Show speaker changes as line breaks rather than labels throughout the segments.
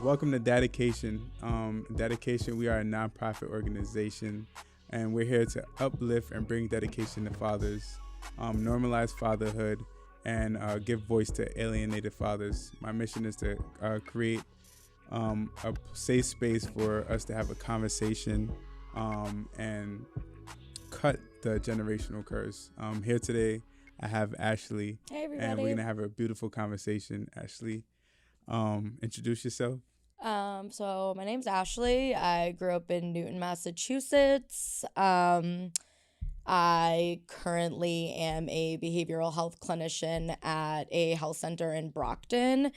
Welcome to DADAcation. DADAcation, we are a nonprofit organization, and we're here to uplift and bring dedication to fathers, normalize fatherhood, and give voice to alienated fathers. My mission is to create a safe space for us to have a conversation and cut the generational curse. Here today, I have Ashley.
Hey, everybody.
And we're going to have a beautiful conversation. Ashley, introduce yourself.
So my name's Ashley. I grew up in Newton, Massachusetts. I currently am a behavioral health clinician at a health center in Brockton.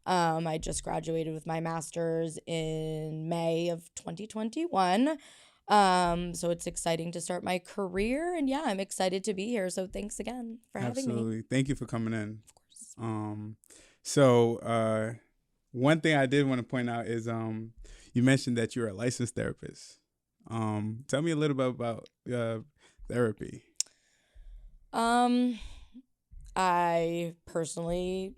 I just graduated with my master's in May of 2021. So it's exciting to start my career, and yeah, I'm excited to be here. So thanks again for having me.
Absolutely. Thank you for coming in.
Of course.
One thing I did want to point out is you mentioned that you're a licensed therapist. Tell me a little bit about therapy.
I personally,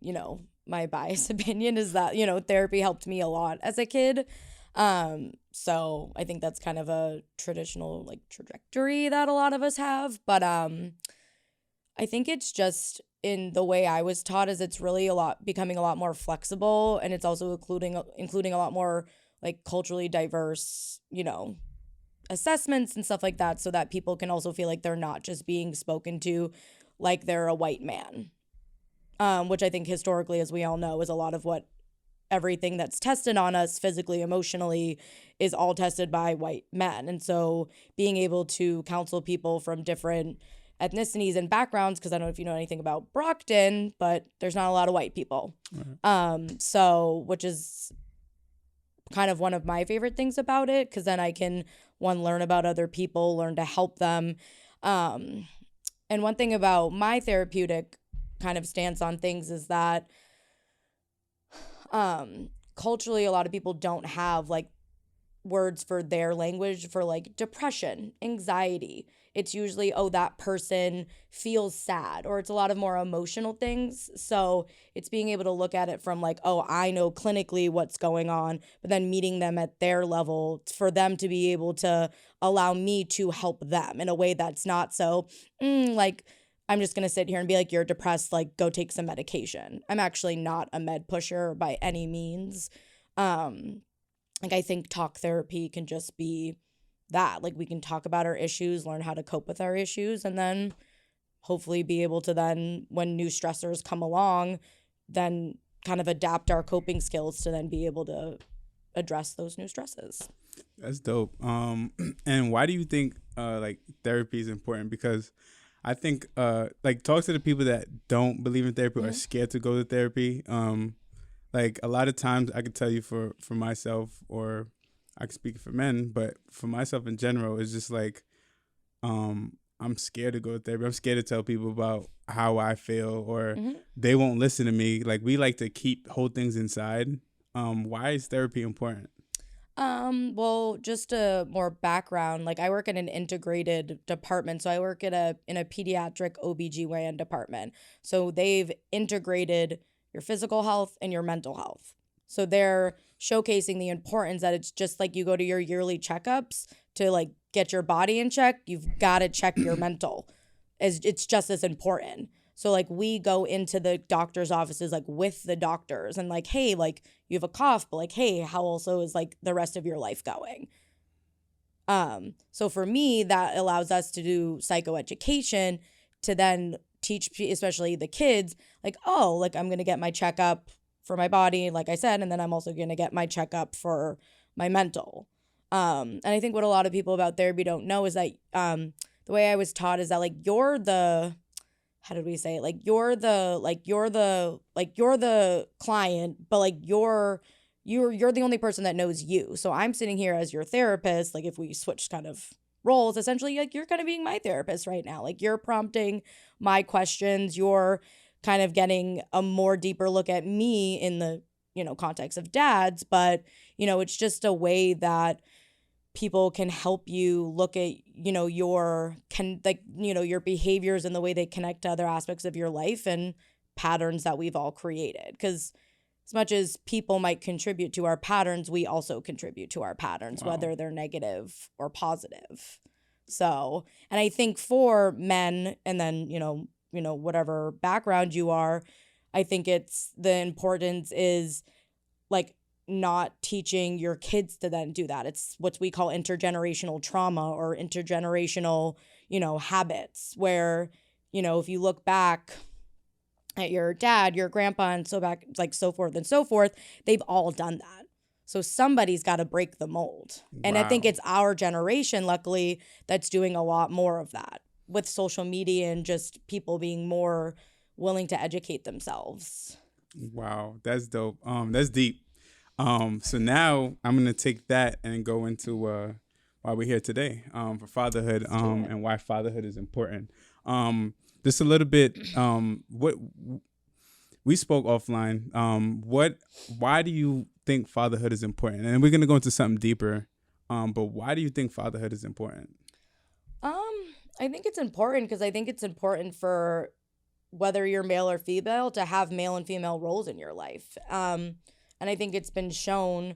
my biased opinion is that, therapy helped me a lot as a kid. So I think that's kind of a traditional trajectory that a lot of us have. But I think it's just in the way I was taught is it's really becoming a lot more flexible, and it's also including a lot more culturally diverse, assessments and stuff like that, so that people can also feel like they're not just being spoken to like they're a white man, which I think historically, as we all know, is a lot of what everything that's tested on us physically, emotionally, is all tested by white men. And so being able to counsel people from different ethnicities and backgrounds, because I don't know if you know anything about Brockton, but there's not a lot of white people. Mm-hmm. So which is kind of one of my favorite things about it, because then I can, learn about other people, learn to help them. And one thing about my therapeutic kind of stance on things is that culturally, a lot of people don't have words for their language for depression, anxiety. It's usually, that person feels sad, or it's a lot of more emotional things. So it's being able to look at it from I know clinically what's going on, but then meeting them at their level for them to be able to allow me to help them in a way that's not so I'm just going to sit here and be you're depressed, go take some medication. I'm actually not a med pusher by any means. I think talk therapy can just be that. We can talk about our issues, learn how to cope with our issues, and then hopefully be able to then, when new stressors come along, then kind of adapt our coping skills to then be able to address those new stresses.
That's dope. And why do you think therapy is important? Because I think talk to the people that don't believe in therapy, mm-hmm. or are scared to go to therapy. A lot of times I could tell you for myself, or I can speak for men, but for myself in general, it's just I'm scared to go to therapy. I'm scared to tell people about how I feel, or mm-hmm. they won't listen to me. We like to hold things inside. Why is therapy important?
Well, just a more background, I work in an integrated department. So I work in a pediatric OBGYN department. So they've integrated your physical health and your mental health. So they're showcasing the importance that it's just you go to your yearly checkups to get your body in check. You've got to check your mental. It's just as important. So we go into the doctor's offices with the doctors and hey, you have a cough, but hey, how also is the rest of your life going? So for me, that allows us to do psychoeducation to then teach, especially the kids, I'm going to get my checkup for my body, like I said, and then I'm also going to get my checkup for my mental. And I think what a lot of people about therapy don't know is that the way I was taught is that you're the, how did we say it? You're the client, but you're the only person that knows you. So I'm sitting here as your therapist. If we switch kind of roles, essentially, you're kind of being my therapist right now. You're prompting my questions. You're kind of getting a more deeper look at me in the, context of dads. But, it's just a way that people can help you look at, your behaviors and the way they connect to other aspects of your life and patterns that we've all created. Because as much as people might contribute to our patterns, we also contribute to our patterns,
Wow.
whether they're negative or positive. So, and I think for men, and then, whatever background you are, I think it's the importance is like not teaching your kids to then do that. It's what we call intergenerational trauma or intergenerational, habits where, if you look back at your dad, your grandpa, and so back, like so forth and so forth, they've all done that. So somebody's got to break the mold. And I think
Wow.
it's our generation, luckily, that's doing a lot more of that with social media and just people being more willing to educate themselves.
Wow, that's dope. That's deep. So now I'm gonna take that and go into why we're here today. For fatherhood. And why fatherhood is important. Just a little bit. What we spoke offline. Why do you think fatherhood is important? And we're gonna go into something deeper. But why do you think fatherhood is important?
I think it's important because I think it's important for whether you're male or female to have male and female roles in your life. And I think it's been shown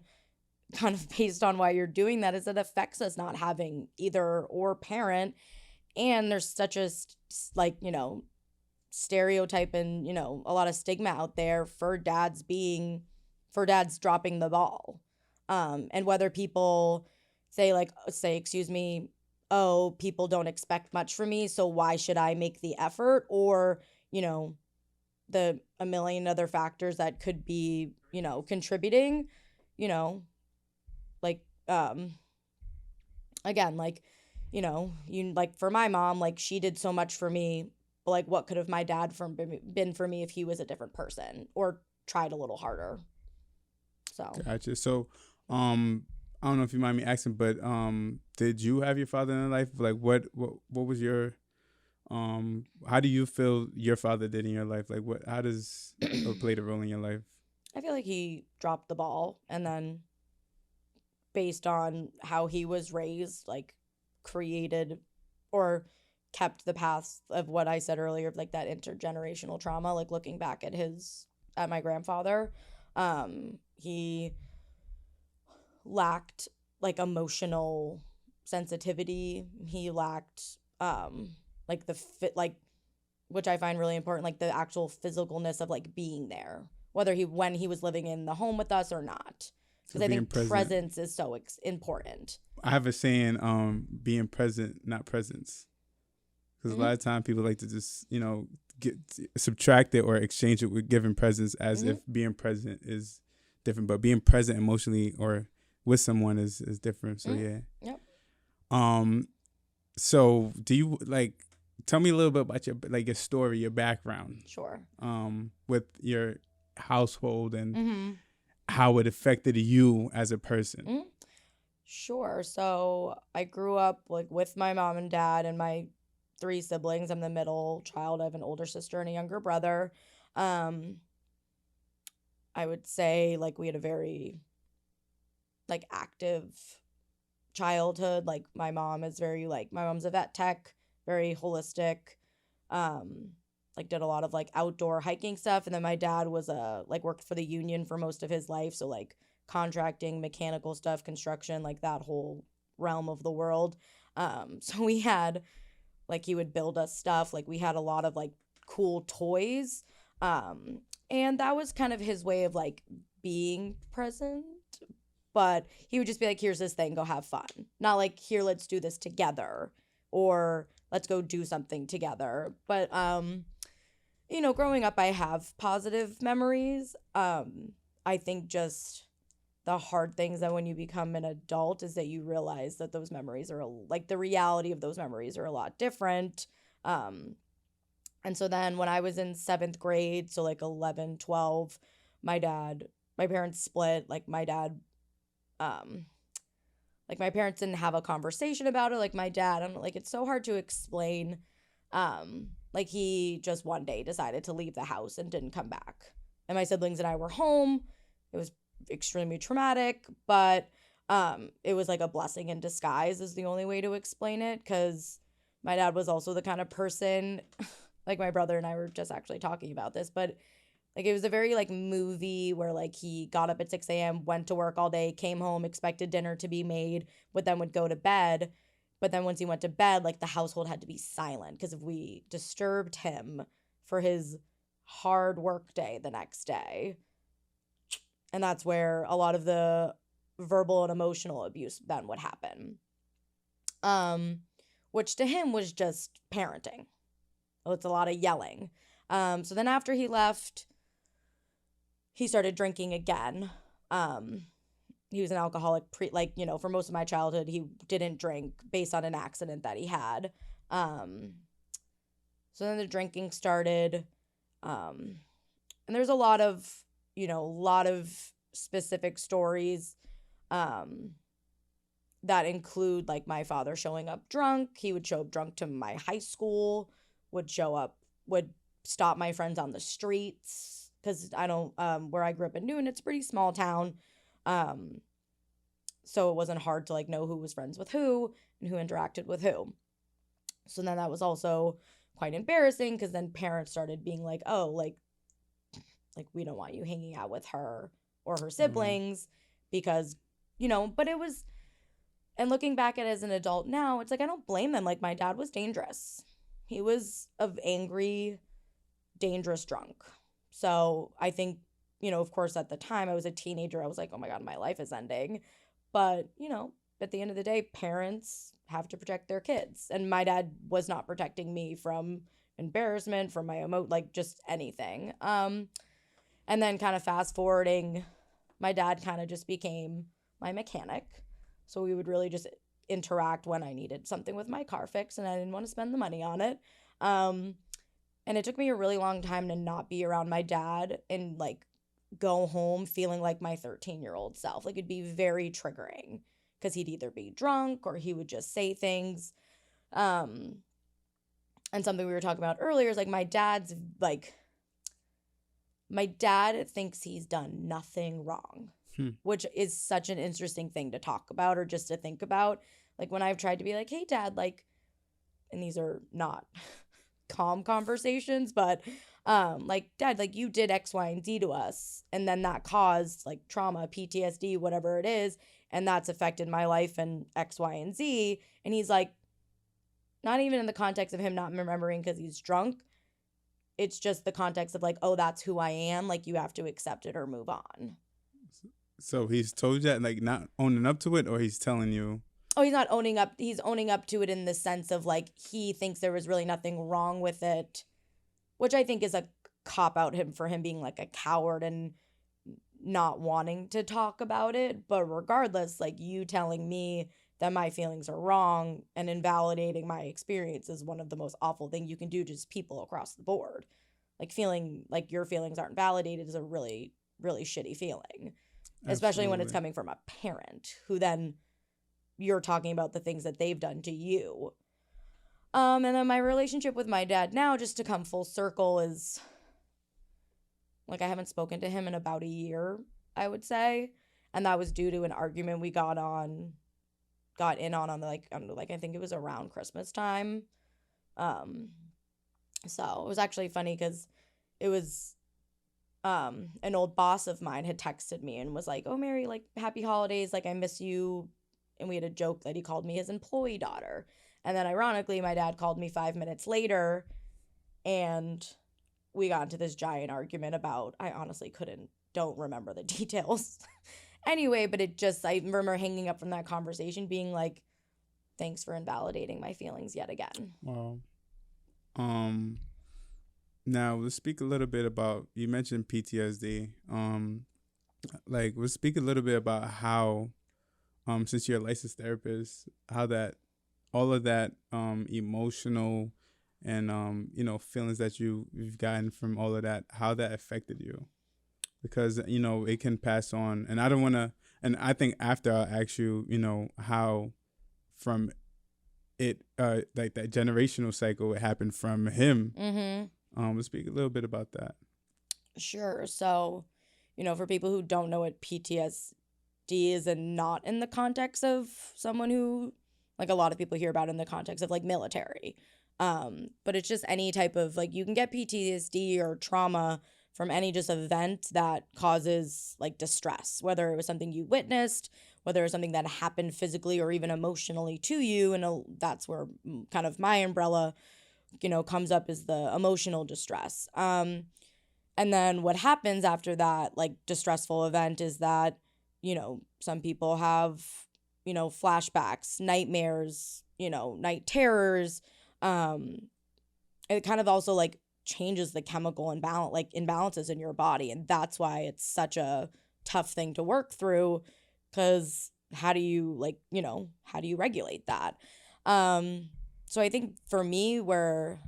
kind of based on why you're doing that is it affects us not having either or parent. And there's such a stereotype and, a lot of stigma out there for dads dropping the ball. And whether people say, excuse me, oh, people don't expect much from me, so why should I make the effort? Or, a million other factors that could be, contributing, like, again, for my mom, she did so much for me, but what could have my dad been for me if he was a different person or tried a little harder? So.
Gotcha. So, I don't know if you mind me asking, but did you have your father in your life? What was your how do you feel your father did in your life? How does or played a role in your life?
I feel like he dropped the ball, and then based on how he was raised, created or kept the path of what I said earlier, of that intergenerational trauma, looking back at my grandfather, he lacked emotional sensitivity. He lacked the fit, which I find really important, the actual physicalness of being there, whether when he was living in the home with us or not, because I think presence is so important.
I have a saying, being present, not presence, because a lot of times people like to just subtract it or exchange it with giving presence as if being present is different, but being present emotionally or with someone is different. So yeah.
Yep.
So do you tell me a little bit about your story, your background?
Sure.
With your household and how it affected you as a person.
Sure. So I grew up with my mom and dad and my 3 siblings. I'm the middle child. I have an older sister and a younger brother. I would say we had a very active childhood. My mom is very my mom's a vet tech, very holistic. Did a lot of outdoor hiking stuff, and then my dad was worked for the union for most of his life, so contracting, mechanical stuff, construction, that whole realm of the world. So we had he would build us stuff. We had a lot of cool toys. And that was kind of his way of being present. But he would just be here's this thing, go have fun. Not here, let's do this together, or let's go do something together. But growing up, I have positive memories. I think just the hard things that when you become an adult is that you realize that those memories are the reality of those memories are a lot different. And so then when I was in 7th grade, so 11, 12, my parents split. My dad, my parents didn't have a conversation about it. My dad, I'm it's so hard to explain. He just one day decided to leave the house and didn't come back. And my siblings and I were home. It was extremely traumatic, but it was a blessing in disguise is the only way to explain it, because my dad was also the kind of person like my brother and I were just actually talking about this, but like it was a very like movie where like he got up at 6 a.m., went to work all day, came home, expected dinner to be made, but then would go to bed. But then once he went to bed, like the household had to be silent because if we disturbed him for his hard work day the next day, and that's where a lot of the verbal and emotional abuse then would happen. Which to him was just parenting. It's a lot of yelling. So then after he left, he started drinking again. He was an alcoholic for most of my childhood, he didn't drink based on an accident that he had. So then the drinking started. And there's a lot of specific stories that include like my father showing up drunk. He would show up drunk to my high school, would stop my friends on the streets because I don't, where I grew up in Newton, it's a pretty small town. So it wasn't hard to like know who was friends with who and who interacted with who. So then that was also quite embarrassing because then parents started being like, oh, like we don't want you hanging out with her or her siblings because, but it was, and looking back at it as an adult now, it's like, I don't blame them. Like my dad was dangerous. He was an angry, dangerous drunk. So I think, of course, at the time I was a teenager, I was like, oh my God, my life is ending. But, at the end of the day, parents have to protect their kids. And my dad was not protecting me from embarrassment, from my just anything. And then kind of fast forwarding, my dad kind of just became my mechanic. So we would really just interact when I needed something with my car fixed and I didn't want to spend the money on it. And it took me a really long time to not be around my dad and like go home feeling like my 13-year-old self. Like it'd be very triggering because he'd either be drunk or he would just say things. And something we were talking about earlier is like my dad thinks he's done nothing wrong, which is such an interesting thing to talk about or just to think about. Like when I've tried to be like, hey, Dad, like, and these are not calm conversations, but like, Dad, like you did X, Y, and Z to us. And then that caused like trauma, PTSD, whatever it is. And that's affected my life and X, Y, and Z. And he's like, not even in the context of him not remembering because he's drunk. It's just the context of like, oh, that's who I am. Like you have to accept it or move on.
So he's told you that, like not owning up to it, or he's telling you?
Oh, he's not owning up. He's owning up to it in the sense of like he thinks there was really nothing wrong with it, which I think is a cop out for him being like a coward and not wanting to talk about it. But regardless, like you telling me that my feelings are wrong and invalidating my experience is one of the most awful things you can do to just people across the board. Like feeling like your feelings aren't validated is a really, really shitty feeling, especially when it's coming from a parent who then you're talking about the things that they've done to you. And then my relationship with my dad now, just to come full circle, is like I haven't spoken to him in about a year, I would say. And that was due to an argument we got in on I think it was around Christmas time. So it was actually funny because it was an old boss of mine had texted me and was like, oh, Mary, like happy holidays, like I miss you. And we had a joke that he called me his employee daughter. And then ironically, my dad called me 5 minutes later and we got into this giant argument about, I honestly don't remember the details. Anyway, but I remember hanging up from that conversation being like, thanks for invalidating my feelings yet again.
Wow. Now let's speak a little bit about, you mentioned PTSD. Let's speak a little bit about how, since you're a licensed therapist, how that, all of that, emotional and, feelings that you've gotten from all of that, how that affected you. Because, it can pass on. And I don't want to, and I think after I'll ask you, how from it, like that generational cycle, it happened from him.
Mm-hmm.
We'll speak a little bit about that.
Sure. So, for people who don't know what PTSD is and not in the context of someone who, like a lot of people hear about in the context of like military. But it's just any type of, like, you can get PTSD or trauma from any just event that causes like distress, whether it was something you witnessed, whether it was something that happened physically or even emotionally to you. And that's where kind of my umbrella, comes up, is the emotional distress. And then what happens after that, like, distressful event is that, some people have, flashbacks, nightmares, night terrors. It kind of also like changes the chemical imbalances in your body, and that's why it's such a tough thing to work through, because how do you regulate that? So I think for me, where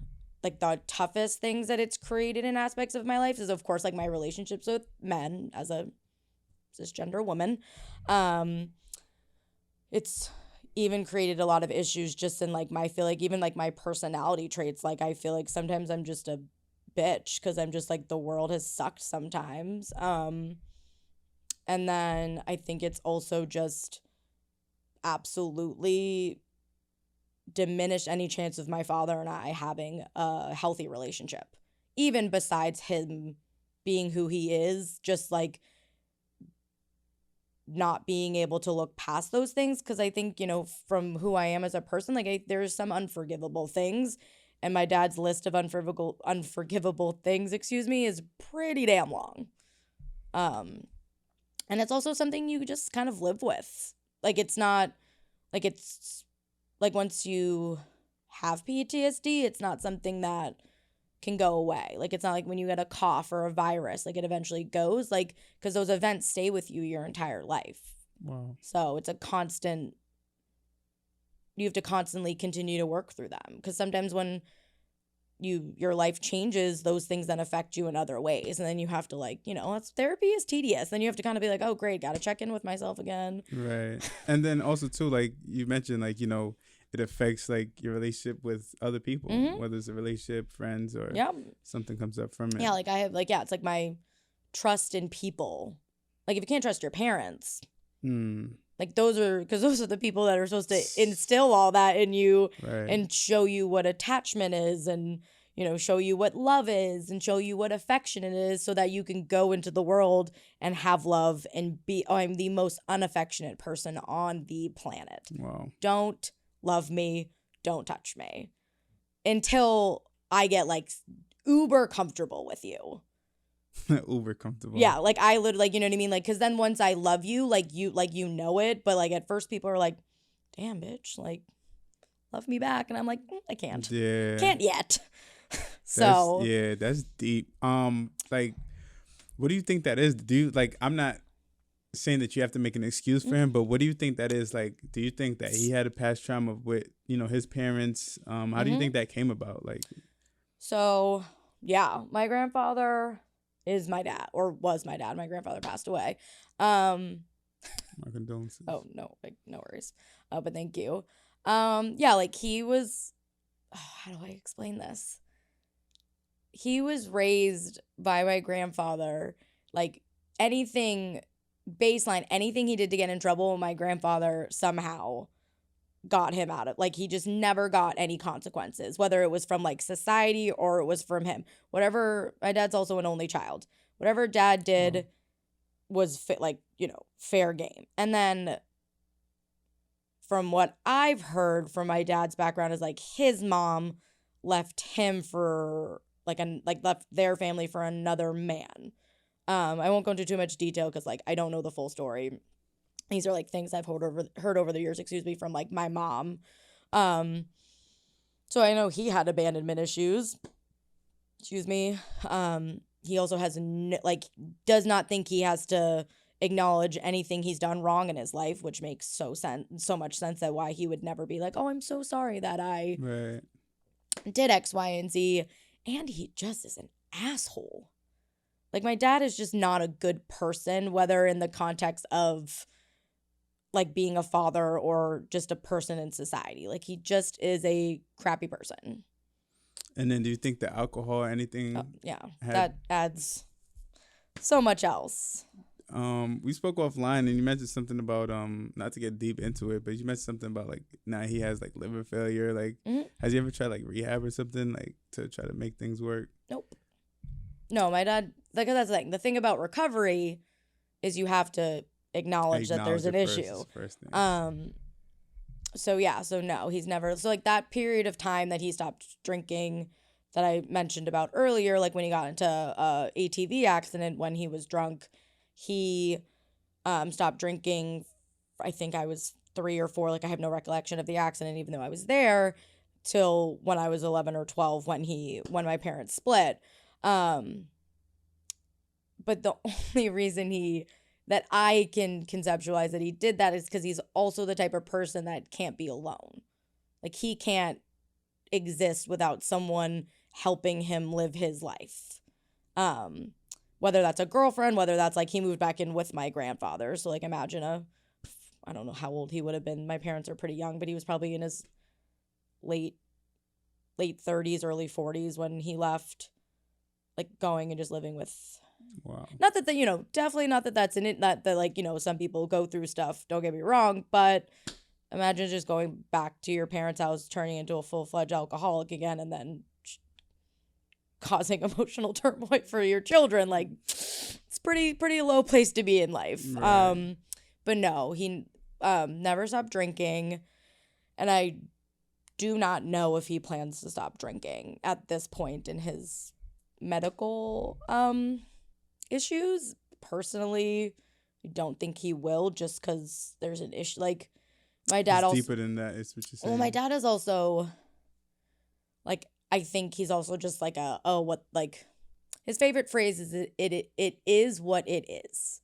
like the toughest things that it's created in aspects of my life is, of course, like my relationships with men as a cisgender woman. It's even created a lot of issues just in like I feel like even like my personality traits. Like, I feel like sometimes I'm just a bitch because I'm just like, the world has sucked sometimes. And then I think it's also just absolutely diminished any chance of my father and I having a healthy relationship, even besides him being who he is, just like not being able to look past those things. Because I think, from who I am as a person, like, there's some unforgivable things, and my dad's list of unforgivable things, is pretty damn long. And it's also something you just kind of live with. Like, it's not like, it's like, once you have PTSD, it's not something that can go away. Like, it's not like when you get a cough or a virus, like, it eventually goes, like, because those events stay with you your entire life.
Wow.
So it's you have to constantly continue to work through them, because sometimes when your life changes, those things then affect you in other ways, and then you have to, like, therapy is tedious. Then you have to kind of be like, oh great, gotta check in with myself again.
Right. And then also too, like you mentioned, like, it affects like your relationship with other people, whether it's a relationship, friends, or something comes up from it.
Yeah, like I have, like, it's like my trust in people. Like, if you can't trust your parents, like, those are the people that are supposed to instill all that in you,
right,
and show you what attachment is, and show you what love is, and show you what affection it is, so that you can go into the world and have love and be, oh, I'm the most unaffectionate person on the planet.
Wow.
Don't love me, don't touch me, until I get like uber comfortable with you.
Uber comfortable.
Yeah, like, I literally, like, you know what I mean? Like, because then once I love you, like, you know it, but like at first people are like, damn, bitch, like, love me back. And I'm like, I can't.
Yeah.
Can't yet. So.
That's deep. Like, what do you think that is? Do you, like, I'm not saying that you have to make an excuse for him, but what do you think that is? Like, do you think that he had a past trauma with, his parents? How do you think that came about? Like,
so yeah, my grandfather is my dad, or was my dad. My grandfather passed away.
My condolences.
Oh no, like, no worries. But thank you. Yeah, like, he was, how do I explain this? He was raised by my grandfather. Like, anything he did to get in trouble, my grandfather somehow got him out of, like, he just never got any consequences, whether it was from like society or it was from him. Whatever, my dad's also an only child. Whatever dad did was fair game. And then from what I've heard from my dad's background is, like, his mom left him for left their family for another man. I won't go into too much detail because, like, I don't know the full story. These are like things I've heard over the years, from like my mom. So I know he had abandonment issues. He also has does not think he has to acknowledge anything he's done wrong in his life, which makes so much sense that why he would never be like, oh, I'm so sorry that I did X, Y, and Z. And he just is an asshole. Like, my dad is just not a good person, whether in the context of like being a father or just a person in society. Like, he just is a crappy person.
And then do you think the alcohol or anything?
That adds so much else.
We spoke offline, and you mentioned something about not to get deep into it, but you mentioned something about like now he has like liver failure. Like, has he ever tried like rehab or something like to try to make things work?
Nope. No, my dad. Like that's the thing. The thing about recovery is you have to acknowledge that there's an issue.
First thing.
So yeah. So no, he's never. So like that period of time that he stopped drinking, that I mentioned about earlier, like when he got into a ATV accident when he was drunk, he stopped drinking. I think I was 3 or 4. Like I have no recollection of the accident, even though I was there, till when I was 11 or 12 when my parents split. But the only reason that I can conceptualize that he did that is because he's also the type of person that can't be alone. Like he can't exist without someone helping him live his life. Whether that's a girlfriend, whether that's like he moved back in with my grandfather. So like imagine I don't know how old he would have been. My parents are pretty young, but he was probably in his late 30s, early 40s when he left, like going and just living with.
Wow.
Not that definitely not that that's in it. Not that like, some people go through stuff. Don't get me wrong, but imagine just going back to your parents' house, turning into a full-fledged alcoholic again, and then causing emotional turmoil for your children. Like it's pretty low place to be in life.
Right.
But no, he never stopped drinking, and I do not know if he plans to stop drinking at this point in his medical issues. Personally, I don't think he will, just because there's an issue. Like my dad
it's
also
deeper than that. Is what you're saying.
well, my dad is also like, I think he's also just like his favorite phrase is it is what it is.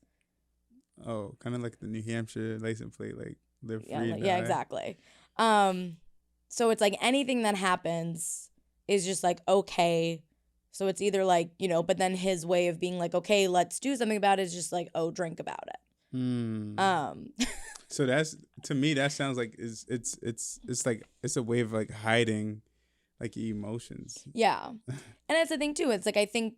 Oh, kind of like the New Hampshire license plate, like live free.
Yeah, exactly. So it's like anything that happens is just like okay. So it's either like, but then his way of being like, okay, let's do something about it is just like, oh, drink about it.
So that's, to me, that sounds like it's like it's a way of like hiding like emotions.
Yeah. And that's the thing too. It's like I think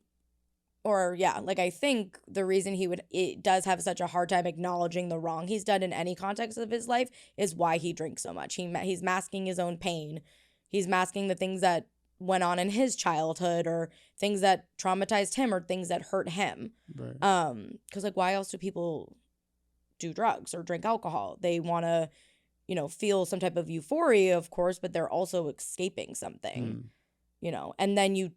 the reason it does have such a hard time acknowledging the wrong he's done in any context of his life is why he drinks so much. He's masking his own pain. He's masking the things that went on in his childhood or things that traumatized him or things that hurt him.
Right.
Because like why else do people do drugs or drink alcohol? They want to, feel some type of euphoria, of course, but they're also escaping something, and then you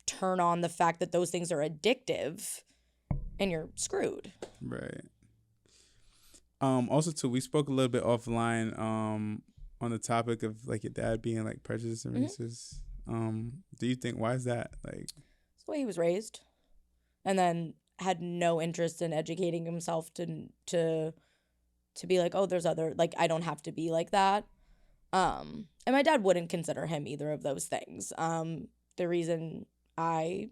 turn on the fact that those things are addictive and you're screwed.
Right. Also too, we spoke a little bit offline on the topic of like your dad being like prejudiced and racist. Do you think, why is that? Like,
it's the way he was raised, and then had no interest in educating himself to be like, oh, there's other, like, I don't have to be like that. And my dad wouldn't consider him either of those things. The reason I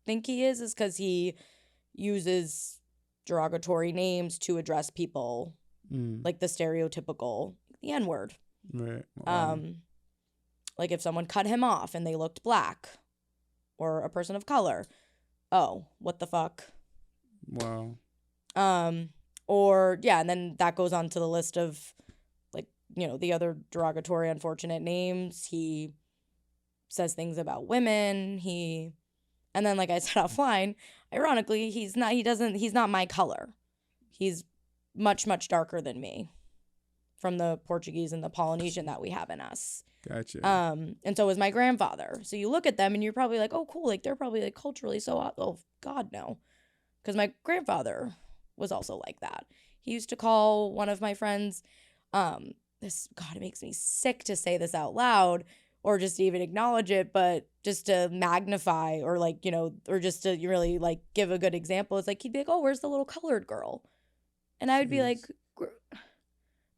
think he is because he uses derogatory names to address people, like the stereotypical, the N-word.
Right. Wow.
Like if someone cut him off and they looked black or a person of color, oh, what the fuck?
Wow.
Or yeah, and then that goes on to the list of like, the other derogatory, unfortunate names. He says things about women. And then like I said offline, ironically, he's not my color. He's much, much darker than me from the Portuguese and the Polynesian that we have in us.
Gotcha.
And so is my grandfather. So you look at them and you're probably like, oh, cool. Like they're probably like culturally so, oh God, no. Because my grandfather was also like that. He used to call one of my friends, God, it makes me sick to say this out loud or just to even acknowledge it, but just to magnify or like, or just to really like give a good example. It's like, he'd be like, oh, where's the little colored girl? And I would be like,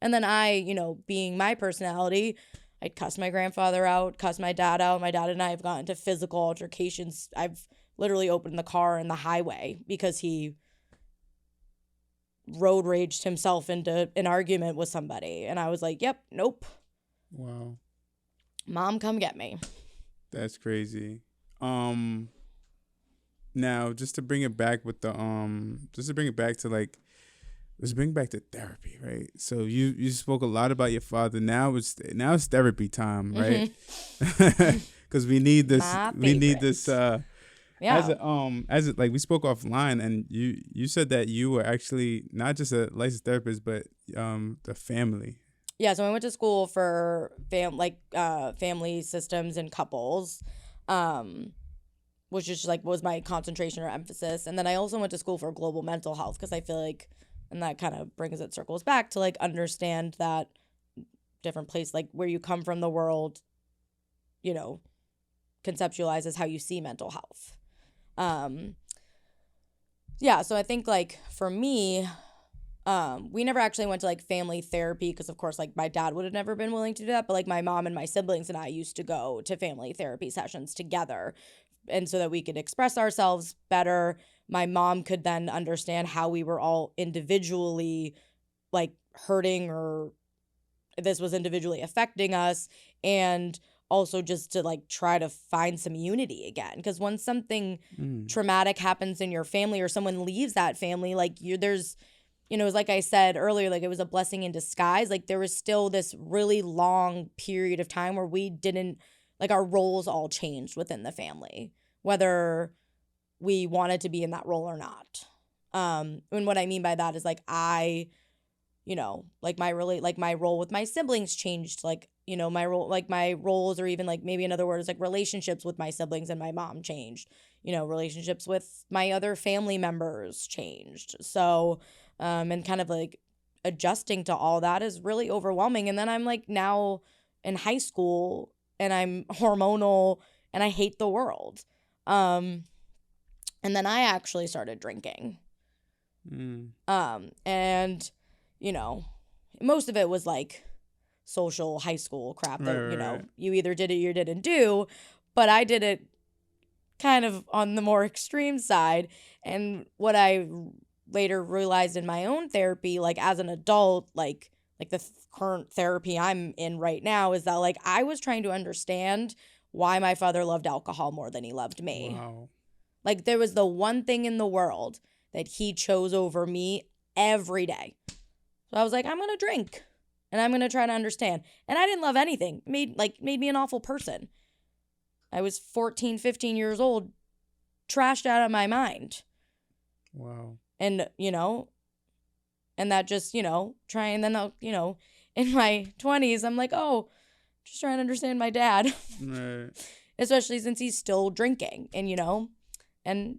and then I, being my personality, I'd cuss my grandfather out, cuss my dad out. My dad and I have gotten into physical altercations. I've literally opened the car in the highway because he road raged himself into an argument with somebody. And I was like, yep, nope.
Wow.
Mom, come get me.
That's crazy. Now, just to bring it back with the just to bring it back to like, let's bring it back to therapy, right? So you spoke a lot about your father. Now it's therapy time, right? Because we need this.
My
We need
favorite.
this.
Yeah.
As it like we spoke offline, and you said that you were actually not just a licensed therapist, but the family.
Yeah, so I went to school for family systems and couples, um, which is like was my concentration or emphasis. And then I also went to school for global mental health because I feel like, and that kind of circles back to like understand that different place, like where you come from the world, you know, conceptualizes how you see mental health. Yeah, so I think like for me, we never actually went to like family therapy because of course like my dad would have never been willing to do that, but like my mom and my siblings and I used to go to family therapy sessions together, and so that we could express ourselves better. My mom could then understand how we were all individually like hurting, or this was individually affecting us, and also just to like try to find some unity again, because when something traumatic happens in your family or someone leaves that family, like there's, it was like I said earlier, like it was a blessing in disguise. Like there was still this really long period of time where we didn't, like our roles all changed within the family, whether we wanted to be in that role or not. And what I mean by that is like like my role with my siblings changed, like, my role, like my roles, or even like maybe another word is like relationships with my siblings and my mom changed, relationships with my other family members changed. So, and kind of like adjusting to all that is really overwhelming. And then I'm like now in high school and I'm hormonal and I hate the world. And then I actually started drinking. And most of it was like social high school crap that,
Right.
you either did it or you didn't do, but I did it kind of on the more extreme side. And what I later realized in my own therapy, like as an adult, like the current therapy I'm in right now, is that like I was trying to understand why my father loved alcohol more than he loved me.
Wow.
Like there was the one thing in the world that he chose over me every day. So I was like, I'm going to drink and I'm going to try to understand. And I didn't love anything. Made me an awful person. I was 14, 15 years old, trashed out of my mind.
Wow.
And, and that just, trying, then, in my 20s, I'm like, oh, just trying to understand my dad.
Right.
Especially since he's still drinking and, and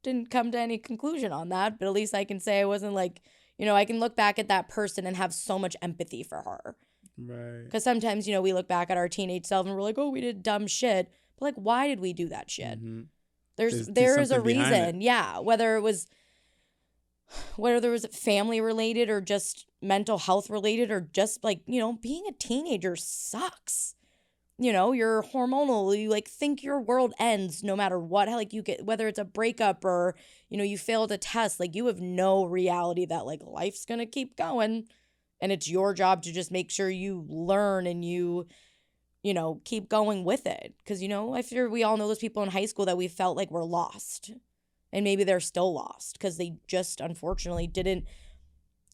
didn't come to any conclusion on that. But at least I can say I wasn't like, I can look back at that person and have so much empathy for her.
Right.
Because sometimes, we look back at our teenage self and we're like, oh, we did dumb shit. But like, why did we do that shit?
Mm-hmm.
There is a
something behind
reason. Yeah. Whether there was family related or just mental health related, or just like, being a teenager sucks. You're hormonal. You like think your world ends no matter what. Like you get, whether it's a breakup or, you failed a test, like you have no reality that like life's going to keep going. And it's your job to just make sure you learn and you keep going with it. Because, I figure we all know those people in high school that we felt like were lost. And maybe they're still lost because they just unfortunately didn't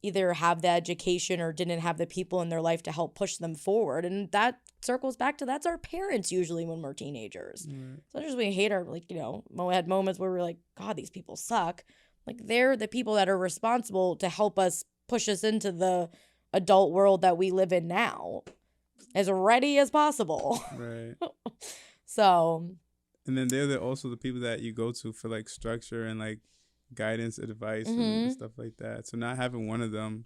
either have the education or didn't have the people in their life to help push them forward. And that circles back to that's our parents usually when we're teenagers. So just we hate our, like, we had moments where we're like, God, these people suck. Like they're the people that are responsible to help us push us into the adult world that we live in now as ready as possible.
Right.
So.
And then they're also the people that you go to for like structure and like guidance, advice, and stuff like that. So not having one of them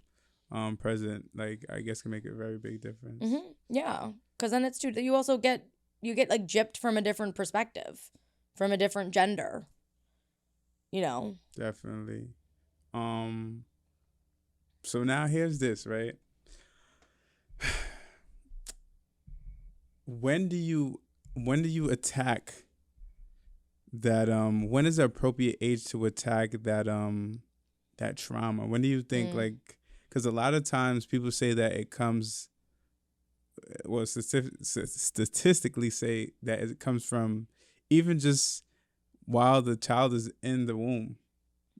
present, like I guess, can make a very big difference.
Yeah, because then it's too. You also get like gypped from a different perspective, from a different gender.
Definitely. So now here's this, right? When do you attack that when is the appropriate age to attack that that trauma? When do you think like, because a lot of times people say that it comes, well, statistically say that it comes from even just while the child is in the womb.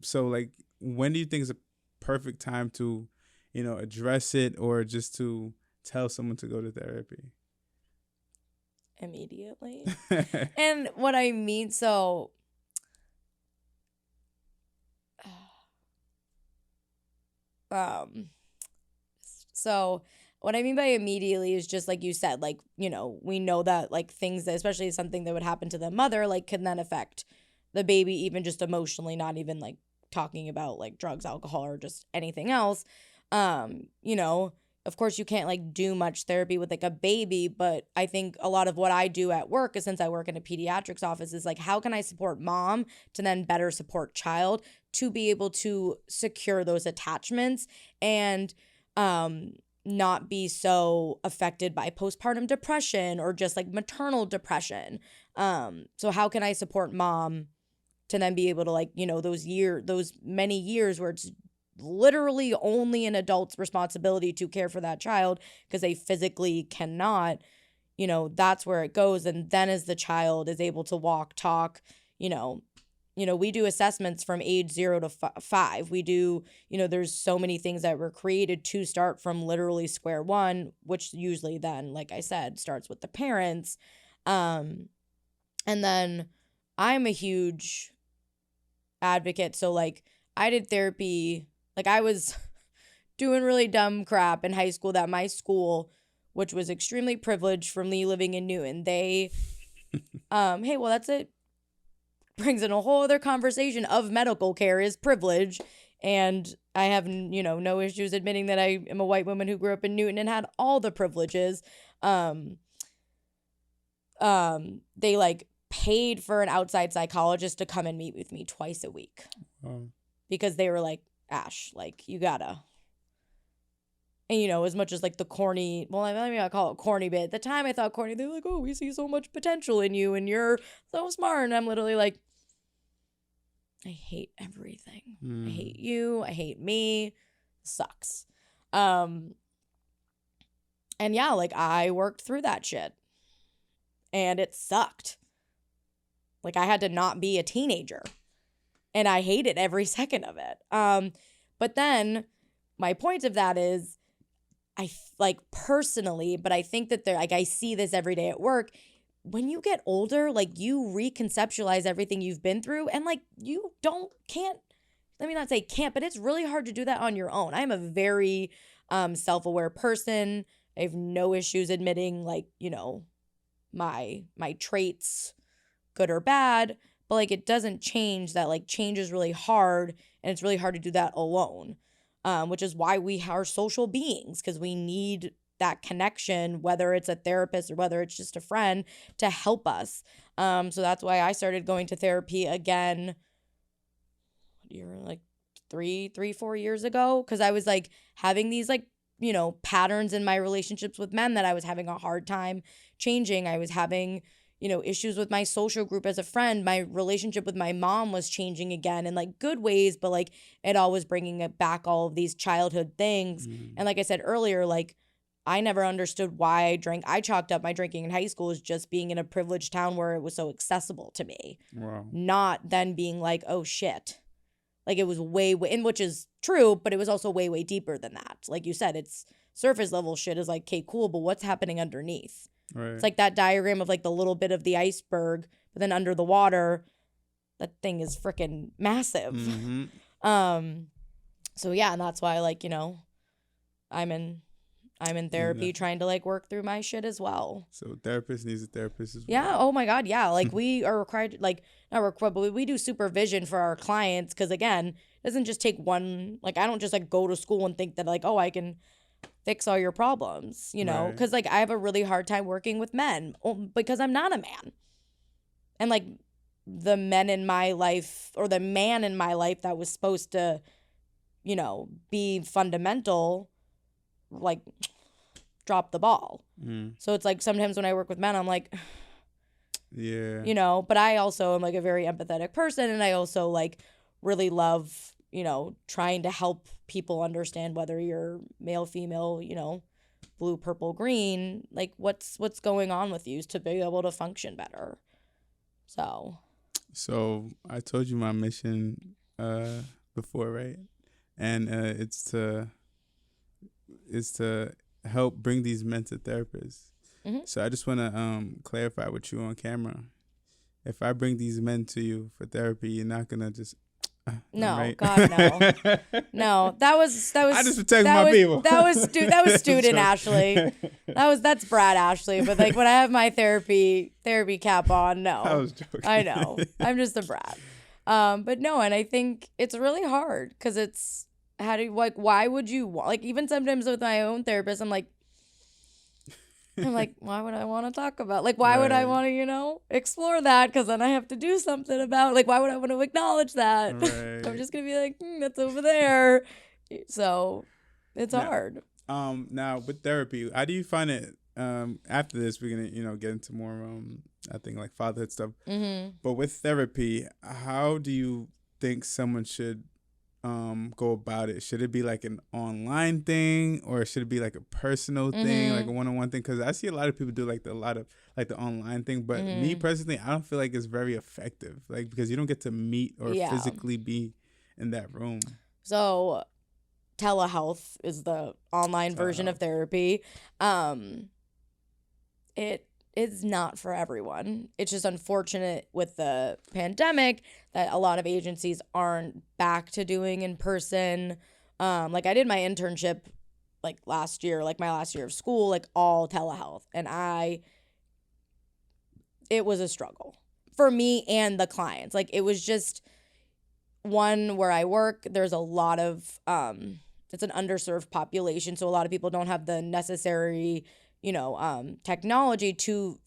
So like, when do you think is a perfect time to, address it, or just to tell someone to go to therapy?
Immediately. And what I mean, so so what I mean by immediately is just like you said, like, we know that like things that, especially something that would happen to the mother, like can then affect the baby, even just emotionally, not even like talking about like drugs, alcohol, or just anything else. Of course you can't like do much therapy with like a baby, but I think a lot of what I do at work is, since I work in a pediatrics office, is like, how can I support mom to then better support child to be able to secure those attachments and not be so affected by postpartum depression or just like maternal depression. So how can I support mom to then be able to like, those many years where it's literally only an adult's responsibility to care for that child because they physically cannot, that's where it goes. And then as the child is able to walk, talk, we do assessments from age 0 to 5. We do, there's so many things that were created to start from literally square one, which usually then, like I said, starts with the parents. And then I'm a huge advocate. So like I did therapy, like I was doing really dumb crap in high school that my school, which was extremely privileged for me living in Newton, they, hey, well, that's it. Brings in a whole other conversation of medical care is privilege. And I have, no issues admitting that I am a white woman who grew up in Newton and had all the privileges. They like paid for an outside psychologist to come and meet with me twice a week. Because they were like, Ash, like you gotta. And, as much as like the corny, well, I mean, I call it corny bit. At the time I thought corny, they're like, oh, we see so much potential in you and you're so smart. And I'm literally like, I hate everything. I hate you. I hate me. Sucks. And yeah, like I worked through that shit and it sucked. Like I had to not be a teenager and I hated every second of it. But then my point of that is I like personally, but I think that like I see this every day at work. When you get older, like you reconceptualize everything you've been through and like you can't, let me not say can't, but it's really hard to do that on your own. I'm a very self-aware person. I have no issues admitting like, my traits, good or bad, but like it doesn't change that like change is really hard and it's really hard to do that alone. Which is why we are social beings, because we need that connection, whether it's a therapist or whether it's just a friend, to help us. So that's why I started going to therapy again, like 4 years ago, because I was like having these like, patterns in my relationships with men that I was having a hard time changing. I was having issues with my social group as a friend. My relationship with my mom was changing again in like good ways, but like it all was bringing it back, all of these childhood things. And like I said earlier, like I never understood why I drank. I chalked up my drinking in high school as just being in a privileged town where it was so accessible to me.
Wow.
Not then being like, oh shit. Like it was way, and which is true, but it was also way, way deeper than that. Like you said, it's surface level shit is like, okay, cool, but what's happening underneath?
Right.
It's like that diagram of like the little bit of the iceberg, but then under the water, that thing is freaking massive. So yeah, and that's why like, I'm in therapy trying to like work through my shit as well.
So therapist needs a therapist as well.
Yeah. Oh my God. Yeah. Like we are required, like not required, but we do supervision for our clients. Cause again, it doesn't just take one, like I don't just like go to school and think that like, oh, I can fix all your problems,
Right.
because like I have a really hard time working with men because I'm not a man. And like the men in my life, or the man in my life that was supposed to, be fundamental, like drop the ball. So it's like sometimes when I work with men, I'm like,
yeah,
but I also am like a very empathetic person, and I also like really love trying to help people understand whether you're male, female, blue, purple, green, like what's going on with you to be able to function better. So
So I told you my mission before, right? And it's to help bring these men to therapists.
Mm-hmm.
So I just want to clarify with you on camera. If I bring these men to you for therapy, you're not gonna just
No,
right?
God, no. No, that was
I just protect my people.
That was student Ashley. That's Brad Ashley. But like when I have my therapy cap on, no.
I was joking.
I know. I'm just a Brad. But no, and I think it's really hard because it's why would you like even sometimes with my own therapist, I'm like, why would I want to talk about? Like, why would I want to, explore that? Because then I have to do something about it. Like, why would I want to acknowledge that?
Right.
I'm just going to be like, that's over there. So it's hard.
Now, with therapy, how do you find it? After this, we're going to, get into more, I think, like fatherhood stuff.
Mm-hmm.
But with therapy, how do you think someone should go about it? Should it be like an online thing, or should it be like a personal thing, like a one-on-one thing? Because I see a lot of people do like the online thing, but me personally, I don't feel like it's very effective, like because you don't get to meet or physically be in that room.
So telehealth is the online version of therapy. It is not for everyone. It's just unfortunate with the pandemic that a lot of agencies aren't back to doing in person. Like I did my internship like last year, like my last year of school, like all telehealth. And it was a struggle for me and the clients. Like it was just one where I work, there's a lot of, it's an underserved population. So a lot of people don't have the necessary, technology to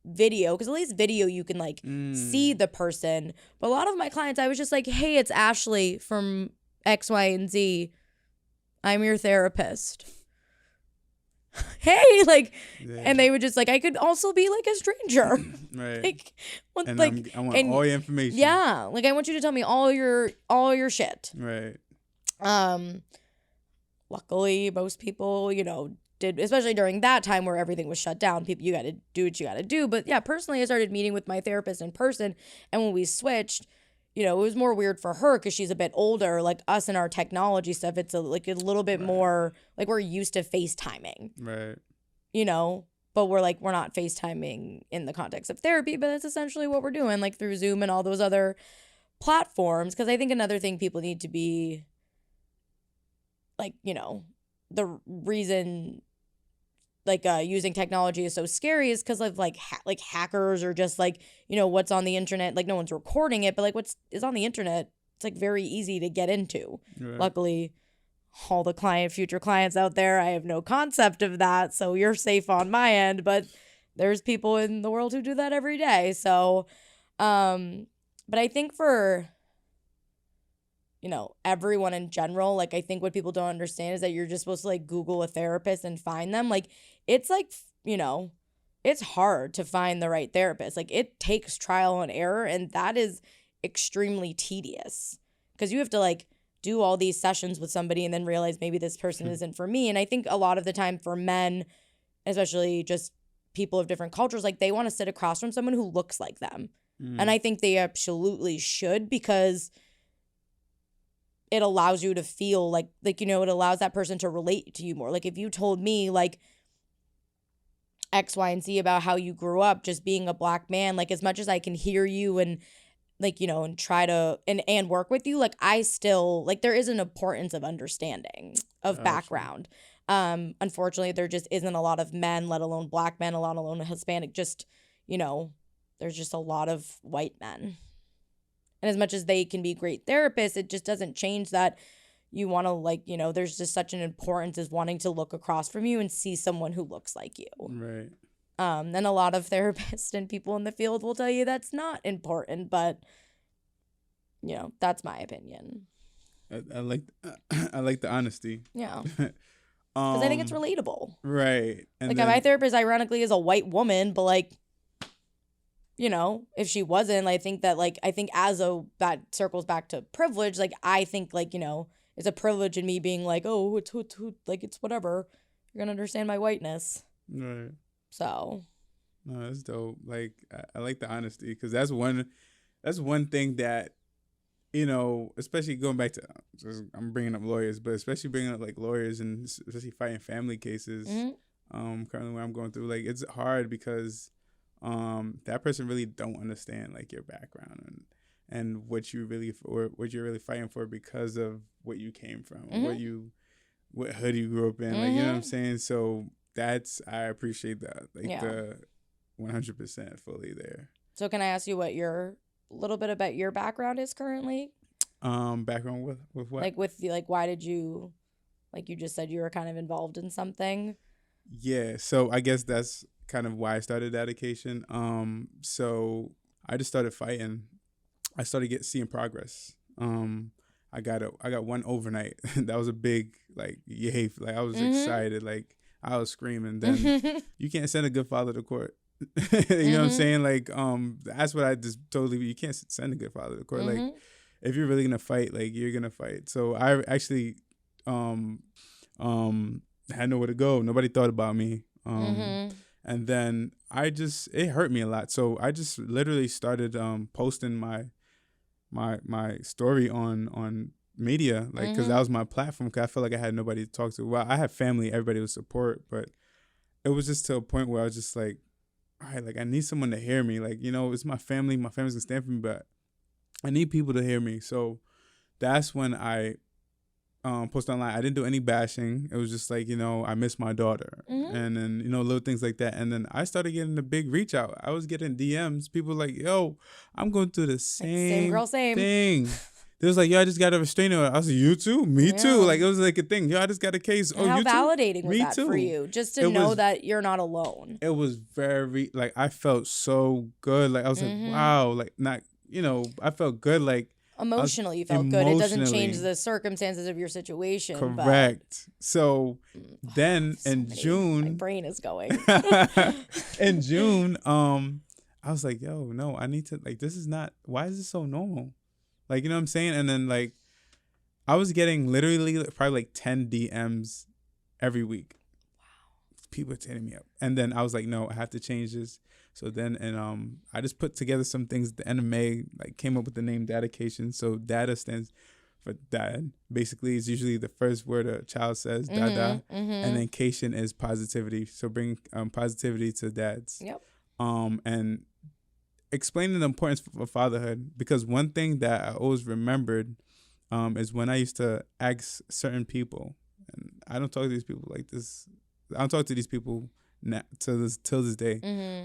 video, because at least video you can like see the person. But a lot of my clients, I was just like, hey, it's Ashley from X, Y, and Z. I'm your therapist. Hey, and they would just like, I could also be like a stranger.
Right. I want all your information.
Yeah. Like I want you to tell me all your shit.
Right.
Luckily most people, did, especially during that time where everything was shut down. People, you got to do what you got to do. But yeah, personally, I started meeting with my therapist in person. And when we switched, it was more weird for her because she's a bit older. Like us and our technology stuff, it's a little bit more, like we're used to FaceTiming.
Right.
But we're not FaceTiming in the context of therapy, but that's essentially what we're doing, like through Zoom and all those other platforms. Because I think another thing people need to be, the reason using technology is so scary is because of hackers or just what's on the internet. Like no one's recording it, but what is on the internet, it's very easy to get into. Right. Luckily, all the future clients out there, I have no concept of that, so you're safe on my end. But there's people in the world who do that every day. So, but I think for everyone in general, I think what people don't understand is that you're just supposed to Google a therapist and find them. It's it's hard to find the right therapist. It takes trial and error, and that is extremely tedious because you have to do all these sessions with somebody and then realize maybe this person isn't for me. And I think a lot of the time for men, especially just people of different cultures, they want to sit across from someone who looks like them. And I think they absolutely should, because it allows you to feel it allows that person to relate to you more. If you told me X, Y, and Z about how you grew up just being a Black man, as much as I can hear you and and try to and work with you, I still there is an importance of understanding of background. Unfortunately, there just isn't a lot of men, let alone Black men, let alone Hispanic, just there's just a lot of white men. And as much as they can be great therapists, it just doesn't change that you want to there's just such an importance as wanting to look across from you and see someone who looks like you.
Right.
And a lot of therapists and people in the field will tell you that's not important, but that's my opinion.
I like the honesty.
Yeah. Because I think it's relatable.
Right. And
my therapist ironically is a white woman, but if she wasn't, I think that that circles back to privilege. I think it's a privilege in me being oh, it's it's whatever. You're gonna understand my whiteness.
Right.
So.
No, that's dope. I like the honesty, because that's one that's one thing that, you know, especially going back to, I'm bringing up lawyers, but especially bringing up like lawyers and especially fighting family cases. Currently where I'm going through, like, it's hard because that person really don't understand like your background and what you really, or what you're really fighting for because of what you came from, what hood you grew up in, like, you know what I'm saying? So I appreciate that, like, the 100% fully there.
So can I ask you what your little bit about your background is currently?
Background with what?
Like why did you, like you just said you were kind of involved in something?
Yeah, so I guess that's kind of why I started DADAcation. So I just started fighting. I started seeing progress. I got one overnight. That was a big, like, yay. Like, I was excited. Like, I was screaming. Then you can't send a good father to court. You know what I'm saying? Like, that's what I just totally. You can't send a good father to court. Like, if you're really gonna fight, like, you're gonna fight. So I actually, had nowhere to go. Nobody thought about me. And then it hurt me a lot. So I just literally started posting my story on media, like, because that was my platform. Because I felt like I had nobody to talk to. Well, I had family, everybody would support, but it was just to a point where I was just like, all right, like, I need someone to hear me. Like, you know, it's my family. My family's gonna stand for me, but I need people to hear me. So that's when I posted online. I didn't do any bashing. It was just like, you know, I miss my daughter, and then, you know, little things like that. And then I started getting a big reach out. I was getting DMs. People like, yo, I'm going through the same
girl, same
thing. They was like, yo, I just got a restraining order. I was like, you too? Me too. Like, it was like a thing. Yo, I just got a case.
And how
you too?
validating was
Me
that
too.
for you? Just to know that you're not alone.
It was very, like, I felt so good. Like, I was like, wow. Like, not, you know, I felt good. Like,
emotionally, you felt good. It doesn't change the circumstances of your situation.
Correct. So then in June,
my brain is going.
In June, I was like, yo, no, I need to, like, this is not, why is this so normal? Like, you know what I'm saying? And then, like, I was getting literally probably like 10 DMs every week. Wow. People hitting me up. And then I was like, no, I have to change this. So then, and I just put together some things at the end of May, like, came up with the name DADAcation. So DADA stands for dad. Basically, it's usually the first word a child says, dada, and then cation is positivity. So bring positivity to dads.
Yep.
And explaining the importance of fatherhood, because one thing that I always remembered is when I used to ask certain people, and I don't talk to these people like this. I don't talk to these people now, till this day.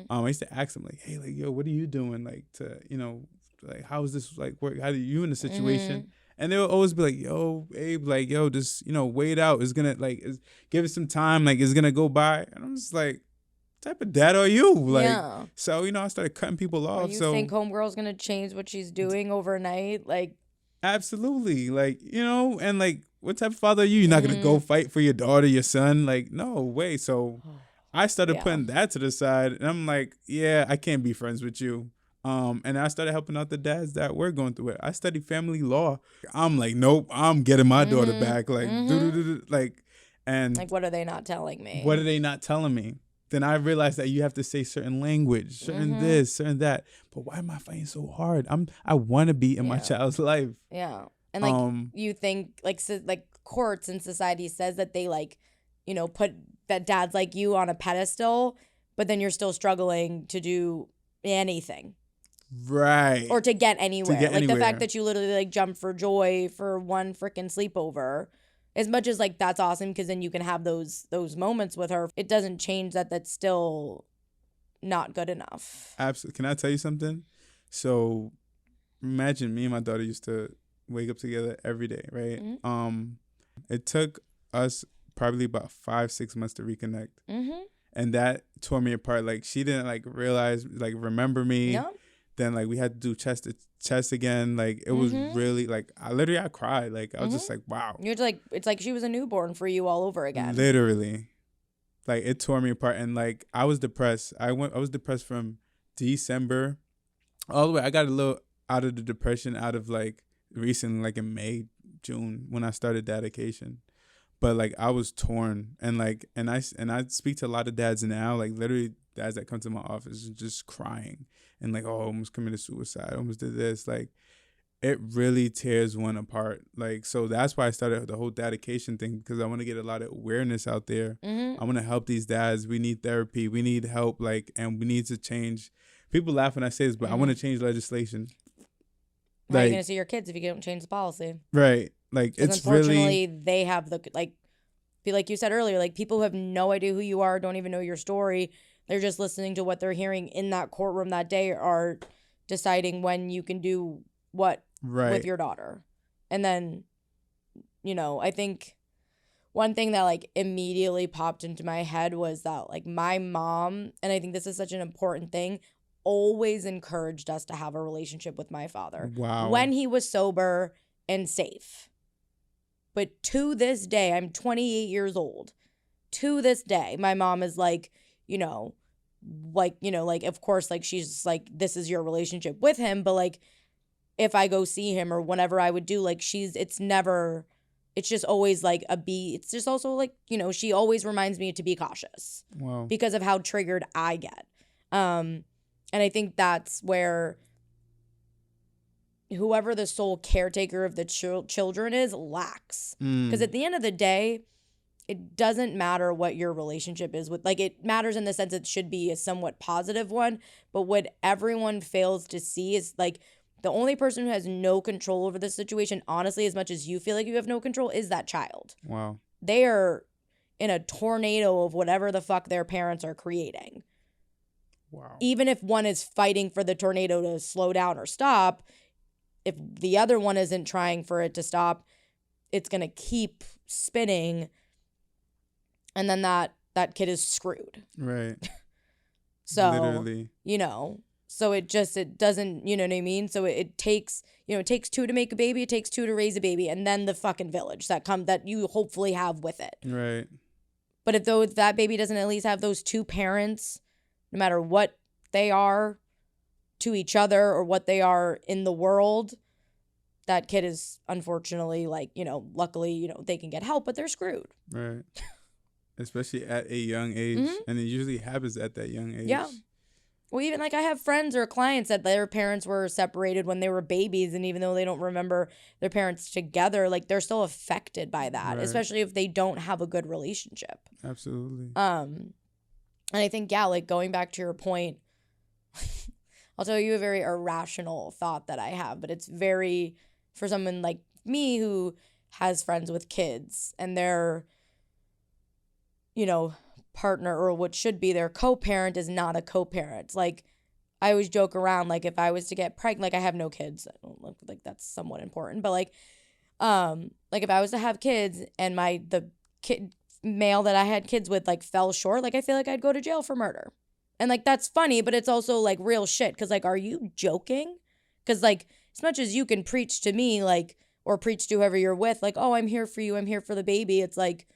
I used to ask them, like, hey, like, yo, what are you doing, like, to, you know, like, how is this, like, work? How do you in the situation? And they would always be like, yo, Abe, like, yo, just, you know, wait out. It's gonna, like, give it some time. Like, it's gonna go by. And I'm just like, type of dad are you? Like, so, you know, I started cutting people off.
Or you think homegirl's gonna change what she's doing overnight? Like,
absolutely. Like, you know, and like, what type of father are you? You're not gonna go fight for your daughter, your son? Like, no way. So I started putting that to the side, and I'm like, yeah, I can't be friends with you. And I started helping out the dads that were going through it. I studied family law. I'm like, nope, I'm getting my daughter back. Like, like, and
like, what are they not telling me?
What are they not telling me? Then I realized that you have to say certain language, certain this, certain that. But why am I fighting so hard? I want to be in my child's life.
Yeah. And like, you think like courts and society says that they, like, you know, put that dads like you on a pedestal, but then you're still struggling to do anything.
Right.
Or to get anywhere. The fact that you literally, like, jump for joy for one freaking sleepover. As much as, like, that's awesome because then you can have those moments with her, it doesn't change that that's still not good enough.
Absolutely. Can I tell you something? So imagine me and my daughter used to wake up together every day, right? It took us probably about 5-6 months to reconnect. And that tore me apart. Like, she didn't, like, realize, like, remember me.
No.
Then, like, we had to do chest to chest again. Like, it was really, like, I cried. Like, I was just like, wow.
You're like, it's like she was a newborn for you all over again.
Literally. Like, it tore me apart. And, like, I was depressed. I was depressed from December all the way. I got a little out of the depression out of, like, recently, like, in May, June, when I started DADAcation. but like I was torn, and like and I speak to a lot of dads now, like literally dads that come to my office and just crying and like, oh, almost committed suicide, almost did this. Like it really tears one apart. Like, so that's why I started the whole DADAcation thing, because I want to get a lot of awareness out there.
Mm-hmm.
I want to help these dads. We need therapy. We need help. Like, and we need to change. People laugh when I say this, but I want to change legislation.
How are you going to see your kids if you don't change the policy?
Right. Like, it's
unfortunately,
really,
they have the, like you said earlier, like people who have no idea who you are, don't even know your story. They're just listening to what they're hearing in that courtroom that day, are deciding when you can do what with your daughter. And then, I think one thing that like immediately popped into my head was that like my mom, and I think this is such an important thing, always encouraged us to have a relationship with my father.
Wow.
When he was sober and safe. But to this day, I'm 28 years old. To this day, my mom is like, of course, like she's like, this is your relationship with him. But like, if I go see him or whenever I would do, like it's just always like it's just also like, she always reminds me to be cautious.
Wow.
Because of how triggered I get. And I think that's where whoever the sole caretaker of the children is lacks. Because at the end of the day, it doesn't matter what your relationship is with. Like, it matters in the sense it should be a somewhat positive one. But what everyone fails to see is, like, the only person who has no control over the situation, honestly, as much as you feel like you have no control, is that child.
Wow.
They are in a tornado of whatever the fuck their parents are creating.
Wow.
Even if one is fighting for the tornado to slow down or stop, if the other one isn't trying for it to stop, it's going to keep spinning. And then that kid is screwed.
Right.
So,
literally.
So it doesn't, you know what I mean? So it takes, it takes two to make a baby. It takes two to raise a baby. And then the fucking village that you hopefully have with it.
Right.
But if that baby doesn't at least have those two parents, no matter what they are to each other or what they are in the world, that kid is unfortunately luckily, they can get help, but they're screwed.
Right. Especially at a young age. Mm-hmm. And it usually happens at that young age.
Yeah. Well, even I have friends or clients that their parents were separated when they were babies, and even though they don't remember their parents together, like they're still affected by that, right. Especially if they don't have a good relationship.
Absolutely.
And I think, going back to your point, I'll tell you a very irrational thought that I have, but it's very, for someone like me who has friends with kids and their, partner or what should be their co-parent is not a co-parent. Like, I always joke around, like, if I was to get pregnant, like, I have no kids. I don't look like that's somewhat important, but like if I was to have kids and the kid male that I had kids with, like, fell short, like, I feel like I'd go to jail for murder. And, like, that's funny, but it's also, like, real shit. Because, like, are you joking? Because, like, as much as you can preach to me, like, or preach to whoever you're with, like, oh, I'm here for you, I'm here for the baby. It's, like,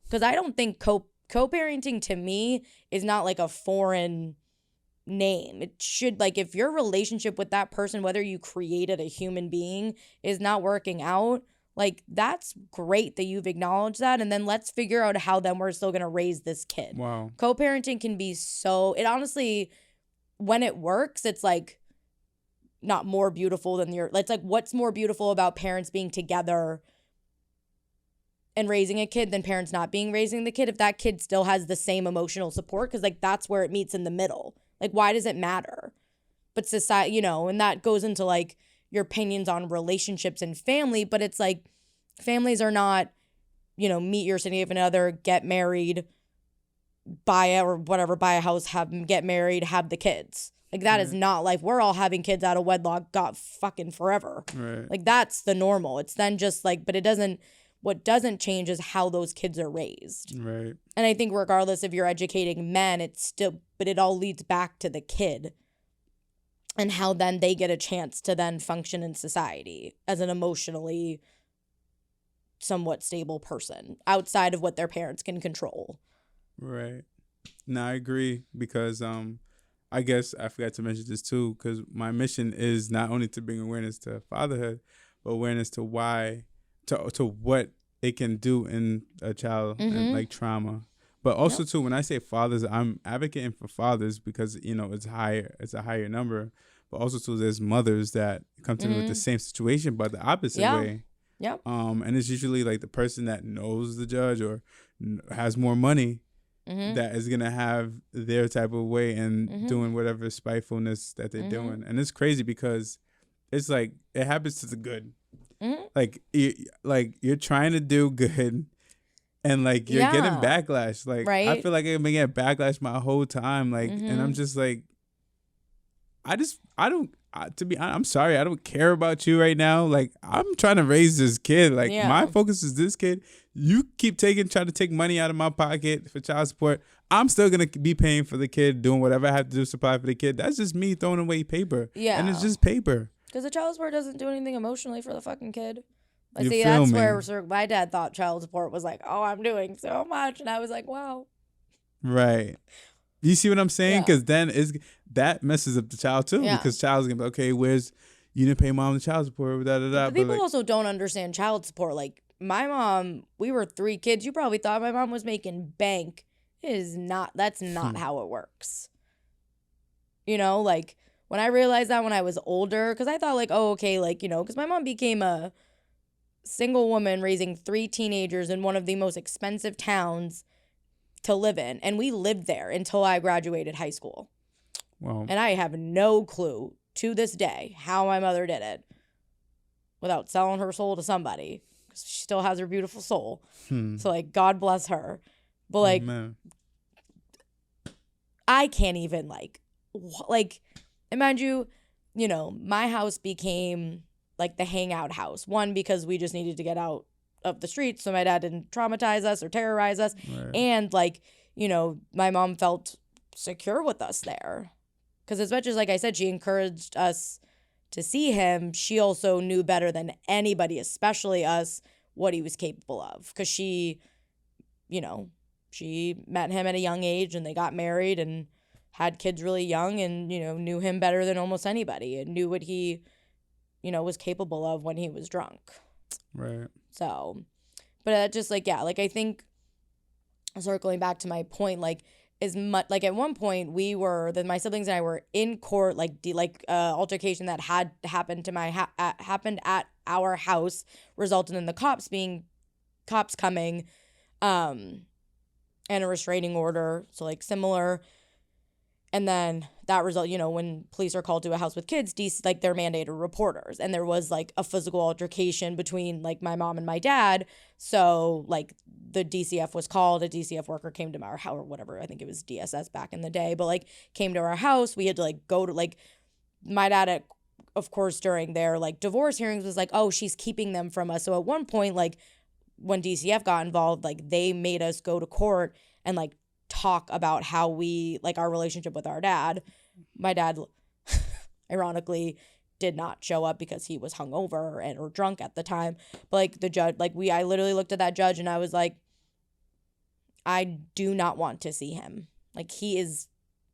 because I don't think co-parenting to me is not, like, a foreign name. It should, like, if your relationship with that person, whether you created a human being, is not working out, like, that's great that you've acknowledged that, and then let's figure out how then we're still going to raise this kid.
Wow.
Co-parenting can be it honestly, when it works, it's, like, not more beautiful than it's, like, what's more beautiful about parents being together and raising a kid than parents not raising the kid if that kid still has the same emotional support? Because, like, that's where it meets in the middle. Like, why does it matter? But society, and that goes into, like, your opinions on relationships and family, but it's like families are not, meet your significant other, get married, buy a house, get married, have the kids. Like, that is not life. We're all having kids out of wedlock, God fucking forever.
Right.
Like, that's the normal. It's then just like, but what doesn't change is how those kids are raised.
Right.
And I think regardless if you're educating men, but it all leads back to the kid. And how then they get a chance to then function in society as an emotionally somewhat stable person outside of what their parents can control.
Right. No, I agree because I guess I forgot to mention this too, because my mission is not only to bring awareness to fatherhood, but awareness to what it can do in a child and like trauma. But also too, when I say fathers, I'm advocating for fathers because it's a higher number. But also too, there's mothers that come to me with the same situation, but the opposite way.
Yep.
And it's usually like the person that knows the judge or has more money that is gonna have their type of way and doing whatever spitefulness that they're doing. And it's crazy because it's like it happens to the good. Like you're trying to do good. And like you're getting backlash. Like I feel like I've been getting backlash my whole time. Like and I'm just like, to be honest, I'm sorry, I don't care about you right now. Like I'm trying to raise this kid. Like my focus is this kid. You keep trying to take money out of my pocket for child support. I'm still gonna be paying for the kid, doing whatever I have to do to supply for the kid. That's just me throwing away paper. Yeah, and it's just paper.
Because the child support doesn't do anything emotionally for the fucking kid. I see that's where my dad thought child support was like, oh, I'm doing so much. And I was like, wow.
Right. You see what I'm saying? Because then that messes up the child too. Yeah. Because child's going to be, okay, you didn't pay mom the child support,
But people also don't understand child support. Like my mom, we were 3 kids. You probably thought my mom was making bank. That's not how it works. Like when I realized that when I was older, because I thought like, oh, okay, like, because my mom became a single woman raising 3 teenagers in one of the most expensive towns to live in. And we lived there until I graduated high school. Wow. And I have no clue to this day how my mother did it without selling her soul to somebody. Because she still has her beautiful soul. So, like, God bless her. But, like, Amen. I can't even, like, mind you, my house became like the hangout house. One, because we just needed to get out of the streets so my dad didn't traumatize us or terrorize us. Right. And like, my mom felt secure with us there. Because as much as, like I said, she encouraged us to see him, she also knew better than anybody, especially us, what he was capable of. Because she met him at a young age and they got married and had kids really young and, knew him better than almost anybody and knew what he was capable of when he was drunk.
Right.
So, but just like, like, I think circling back to my point, like, as much, like, at one point my siblings and I were in court, altercation that had happened to happened at our house, resulted in the cops coming, and a restraining order. So like similar. And then that result, when police are called to a house with kids, like they're mandated reporters. And there was like a physical altercation between like my mom and my dad. So like the DCF was called. A DCF worker came to our house or whatever. I think it was DSS back in the day. But like came to our house. We had to like go to like my dad, of course, during their like divorce hearings was like, oh, she's keeping them from us. So at one point, like when DCF got involved, like they made us go to court and like talk about how we like our relationship with our dad. My dad ironically did not show up because he was hungover or drunk at the time. But like the judge, like I literally looked at that judge and I was like, I do not want to see him. Like he is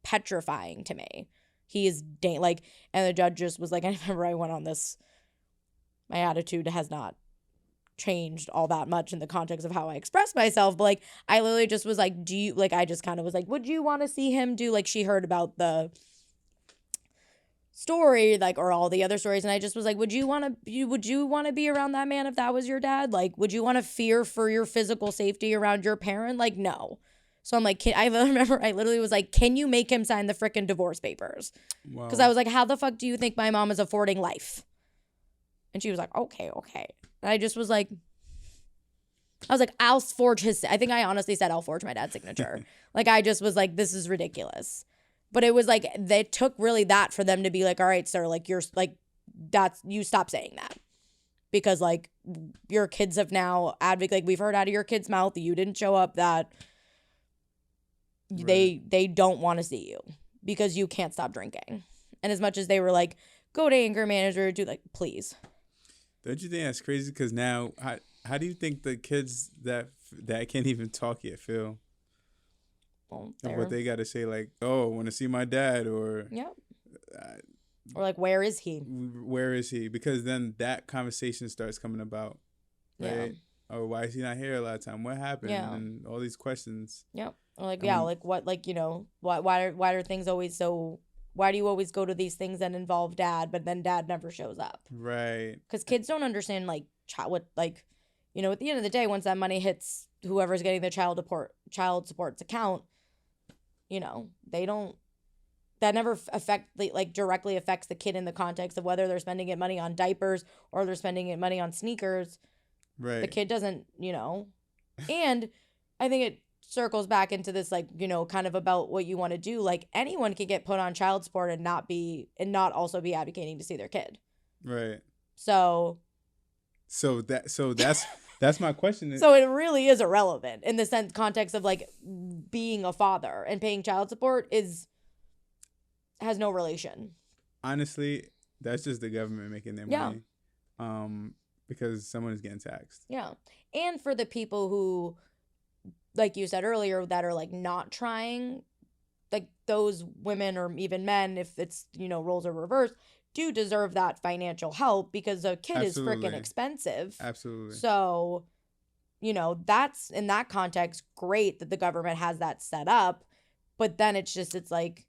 petrifying to me. He is and the judge just was like, I remember I went on this, my attitude has not changed all that much in the context of how I express myself, but like I literally just was like, do you like I just kind of was like, would you want to see him do, like she heard about the story like or all the other stories and I just was like, would you want to be around that man if that was your dad? Like would you want to fear for your physical safety around your parent? Like no. So I'm like, I remember I literally was like, can you make him sign the frickin' divorce papers? Because I was like, how the fuck do you think my mom is affording life? And she was like, okay. And I just was like, I'll forge I think I honestly said I'll forge my dad's signature. Like, I just was like, this is ridiculous. But it was like, they took really that for them to be like, all right, sir, like, you're like, you stop saying that. Because like, your kids have now like, we've heard out of your kid's mouth that you didn't show up, that right. they don't want to see you because you can't stop drinking. And as much as they were like, go to anger manager, do like, please.
Don't you think that's crazy? Because now, how do you think the kids that can't even talk yet feel? Well, what they got to say, like, oh, I want to see my dad, or
or like, where is he?
Where is he? Because then that conversation starts coming about, right? or why is he not here a lot of time? What happened?
Yeah.
And all these questions.
Yep. Or like,
And
yeah,
when-
like what, like, you know, why are things always so, why do you always go to these things that involve dad, but then dad never shows up?
Right.
Because kids don't understand, like, what, like, you know, at the end of the day, once that money hits whoever's getting the child support's account, you know, they don't, that never directly affects the kid in the context of whether they're spending it money on diapers or they're spending it money on sneakers.
Right.
The kid doesn't, you know. And I think it circles back into this, like, you know, kind of about what you want to do. Like, anyone can get put on child support and not also be advocating to see their kid.
Right.
So
that's my question.
So it really is irrelevant in the context of, like, being a father and paying child support has no relation.
Honestly, that's just the government making their money. Because someone is getting taxed.
Yeah. And for the people who, like you said earlier, that are, like, not trying, like, those women or even men, if it's, you know, roles are reversed, do deserve that financial help because a kid
Absolutely.
is freaking expensive.
Absolutely.
So, you know, that's, in that context, great that the government has that set up. But then it's like,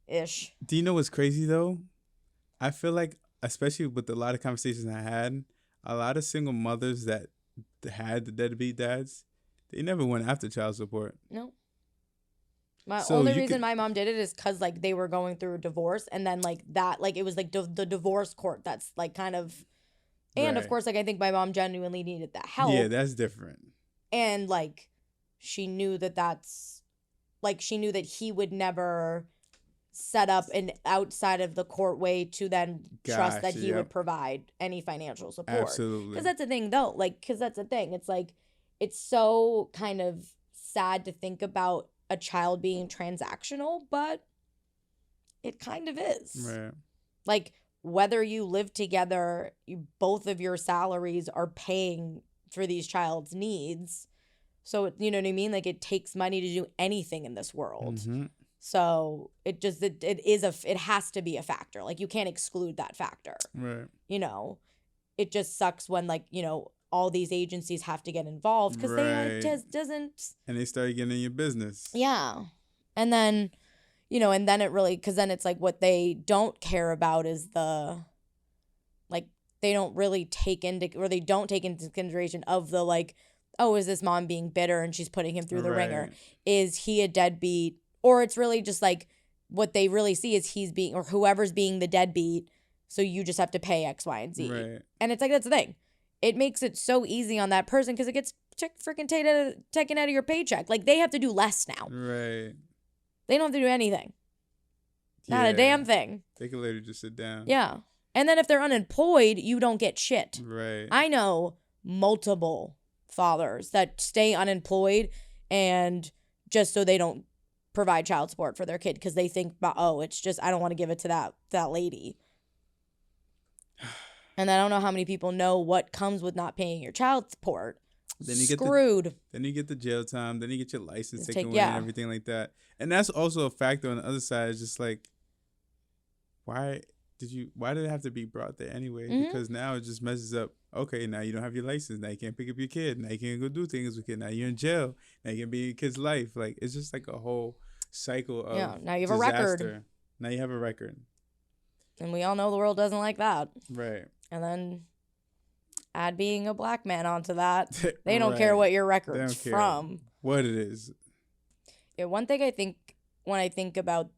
ish.
Do you know what's crazy, though? I feel like, especially with a lot of conversations I had, a lot of single mothers that had the deadbeat dads, they never went after child support.
No. My
So
only
you
reason
could-
my mom did it is because, like, they were going through a divorce, and then, like, that, like, it was like the divorce court that's, like, kind of, and of
Right.
course, like, I think my mom genuinely needed that help.
Yeah, that's different.
And, like, she knew that he would never set up an outside of the court way to then trust that
Gotcha,
he
yep.
would provide any financial support.
Absolutely.
Because that's the thing, though. Like, because that's the thing. It's like, it's so kind of sad to think about a child being transactional, but it kind of is.
Right.
Like, whether you live together, both of your salaries are paying for these child's needs. So, you know what I mean? Like, it takes money to do anything in this world.
Mm-hmm.
So it has to be a factor. Like, you can't exclude that factor.
Right.
You know, it just sucks when, like, you know, all these agencies have to get involved because
Right.
they just doesn't.
And they started getting in your business.
Yeah. And then, you know, and then it really, because then it's like what they don't care about is they don't really take into consideration of the, like, oh, is this mom being bitter and she's putting him through the ringer?
Right.
Is he a deadbeat? Or it's really just like what they really see is he's being, or whoever's being the deadbeat. So you just have to pay X, Y, and Z.
Right.
And it's like, that's the thing. It makes it so easy on that person because it gets taken out of your paycheck. Like, they have to do less now.
Right.
They don't have to do anything. Not a damn thing.
They can literally just sit down.
Yeah. And then if they're unemployed, you don't get shit.
Right.
I know multiple fathers that stay unemployed and just so they don't provide child support for their kid because they think, oh, it's just, I don't want to give it to that lady. And I don't know how many people know what comes with not paying your child support.
Then you
Screwed.
Then you get the jail time. Then you get your license
Take-
taken away
yeah.
and everything like that. And that's also a factor on the other side. It's just like, why did it have to be brought there anyway?
Mhm.
Because now it just messes up. Okay, now you don't have your license. Now you can't pick up your kid. Now you can't go do things with your kid. Now you're in jail. Now you can be your kid's life. Like, it's just like a whole cycle of
Yeah, now you have a record.
disaster. Now you have a record.
And we all know the world doesn't like that.
Right.
And then add being a black man onto that. They don't care what your record's
They don't care
from.
what it is.
Yeah, one thing I think when I think about,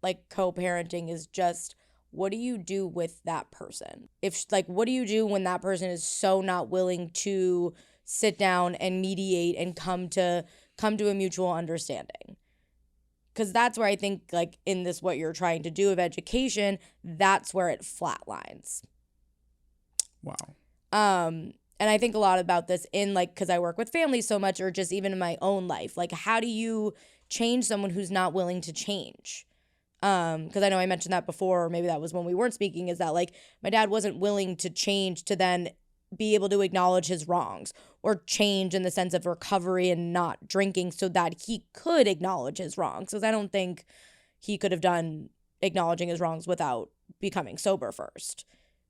like, co-parenting is just, what do you do with that person? What do you do when that person is so not willing to sit down and mediate and come to a mutual understanding? Because that's where I think, like, in this, what you're trying to do of education, that's where it flatlines.
Wow.
And I think a lot about this in, like, because I work with families so much, or just even in my own life. Like, how do you change someone who's not willing to change? Because I know I mentioned that before, or maybe that was when we weren't speaking, is that, like, my dad wasn't willing to change to then be able to acknowledge his wrongs, or change in the sense of recovery and not drinking so that he could acknowledge his wrongs. Because I don't think he could have done acknowledging his wrongs without becoming sober first.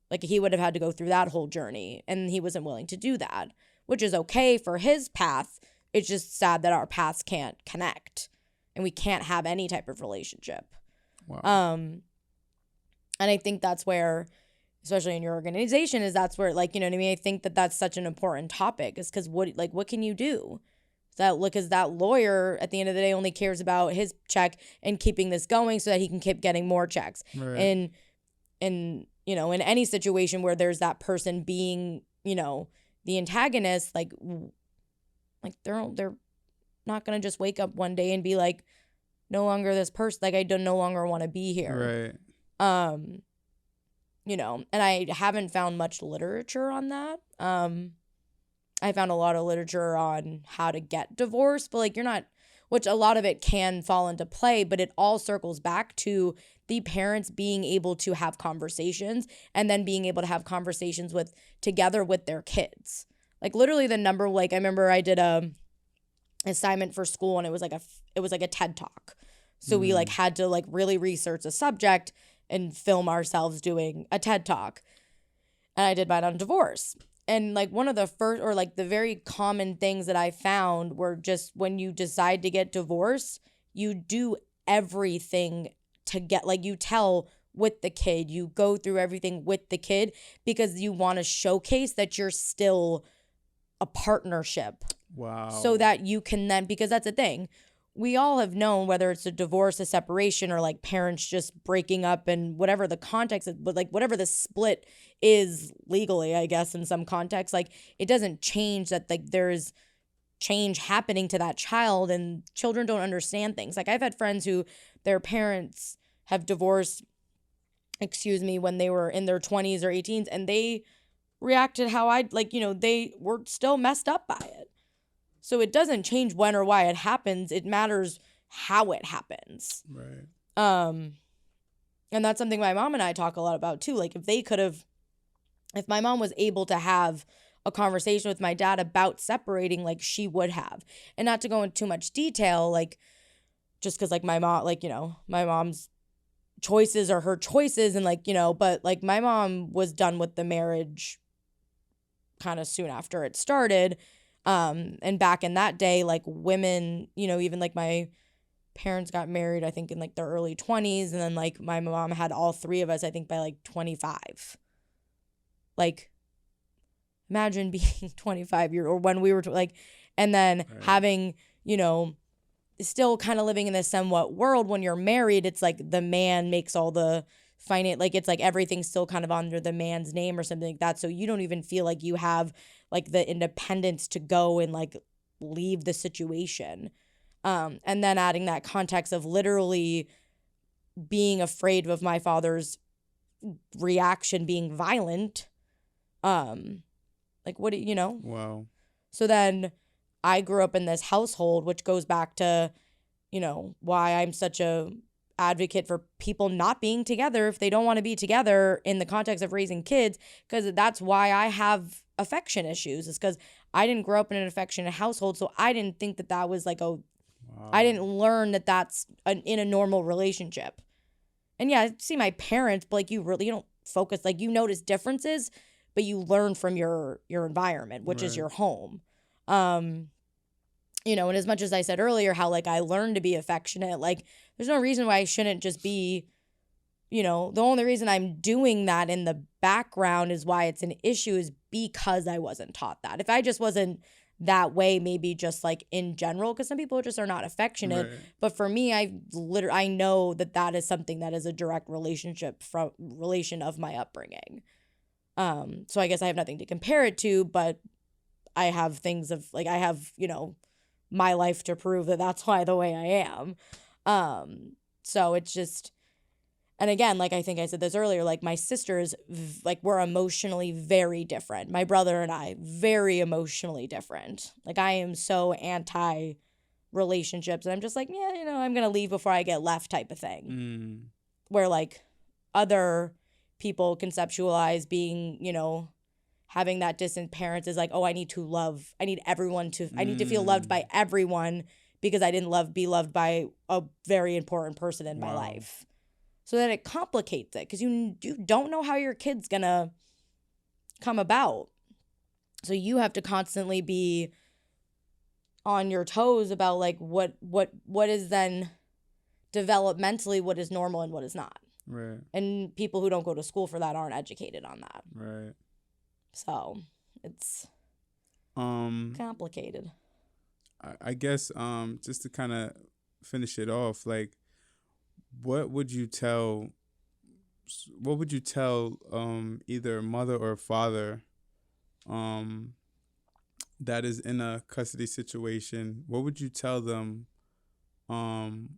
Like, he would have had to go through that whole journey, and he wasn't willing to do that. which is okay for his path. It's just sad that our paths can't connect and we can't have any type of relationship.
Wow.
And I think that's where, especially in your organization, is that's where, like, you know what I mean? I think that that's such an important topic, is because what can you do? Because that lawyer at the end of the day only cares about his check and keeping this going so that he can keep getting more checks.
Right.
And you know, in any situation where there's that person being, you know, the antagonist, like they're not gonna just wake up one day and be like, no longer this person, like I don't no longer want to be here.
Right.
You know, and I haven't found much literature on that. I found a lot of literature on how to get divorced, but like which a lot of it can fall into play, but it all circles back to the parents being able to have conversations and then being able to have conversations together with their kids. Like literally the number, like I remember I did a assignment for school and it was like a TED Talk. So we like had to like really research a subject and film ourselves doing a TED Talk. And I did mine on divorce. And like one of the first, or like the very common things that I found were just when you decide to get divorced, you do everything to get, like you tell with the kid, you go through everything with the kid because you want to showcase that you're still a partnership.
Wow.
So that you can then, because that's the thing. We all have known, whether it's a divorce, a separation, or like parents just breaking up and whatever the context is, but like whatever the split is legally, I guess, in some context, like it doesn't change that like there's change happening to that child, and children don't understand things. Like I've had friends who their parents have divorced, when they were in their 20s or 18s, and they reacted how they were still messed up by it. So it doesn't change when or why it happens. It matters how it happens.
Right.
And that's something my mom and I talk a lot about too. Like if my mom was able to have a conversation with my dad about separating, like she would have. And not to go into too much detail, like just because like my mom, like, you know, my mom's choices are her choices and like, you know, but like my mom was done with the marriage kind of soon after it started. And back in that day, like women, you know, even like my parents got married, I think in like their early 20s. And then like my mom had all three of us, I think by like 25. Like imagine being 25 or when we were like, and then having, you know, still kind of living in this somewhat world when you're married, it's like the man makes all the finance, like it's like everything's still kind of under the man's name or something like that. So you don't even feel like you have like the independence to go and like leave the situation. And then adding that context of literally being afraid of my father's reaction being violent. Like what do you know?
Wow.
So then I grew up in this household, which goes back to, you know, why I'm such a advocate for people not being together if they don't want to be together in the context of raising kids, because that's why I have affection issues. It's because I didn't grow up in an affectionate household, so I didn't think that was like I didn't learn that that's in a normal relationship. And yeah, I see my parents, but like you don't focus, like you notice differences, but you learn from your environment, which is your home. You know, and as much as I said earlier how like I learned to be affectionate, like there's no reason why I shouldn't just be, you know, the only reason I'm doing that in the background is why it's an issue is because I wasn't taught that. If I just wasn't that way, maybe just like in general, because some people just are not affectionate.
Right.
But for me, I know that is something that is a direct relation of my upbringing. So I guess I have nothing to compare it to, but I have things of like, I have, you know, my life to prove that that's why the way I am. So it's just, and again, like I think I said this earlier, like my sisters, like we're emotionally very different. My brother and I, very emotionally different. Like I am so anti relationships and I'm just like, yeah, you know, I'm going to leave before I get left type of thing. Where like other people conceptualize being, you know, having that distant parents is like, oh, I need to feel loved by everyone because I didn't be loved by a very important person in my life. So then it complicates it because you don't know how your kid's gonna come about. So you have to constantly be on your toes about like what is then developmentally what is normal and what is not.
Right.
And people who don't go to school for that aren't educated on that.
Right.
So it's complicated.
I guess just to kind of finish it off, like what would you tell either a mother or a father that is in a custody situation? What would you tell them on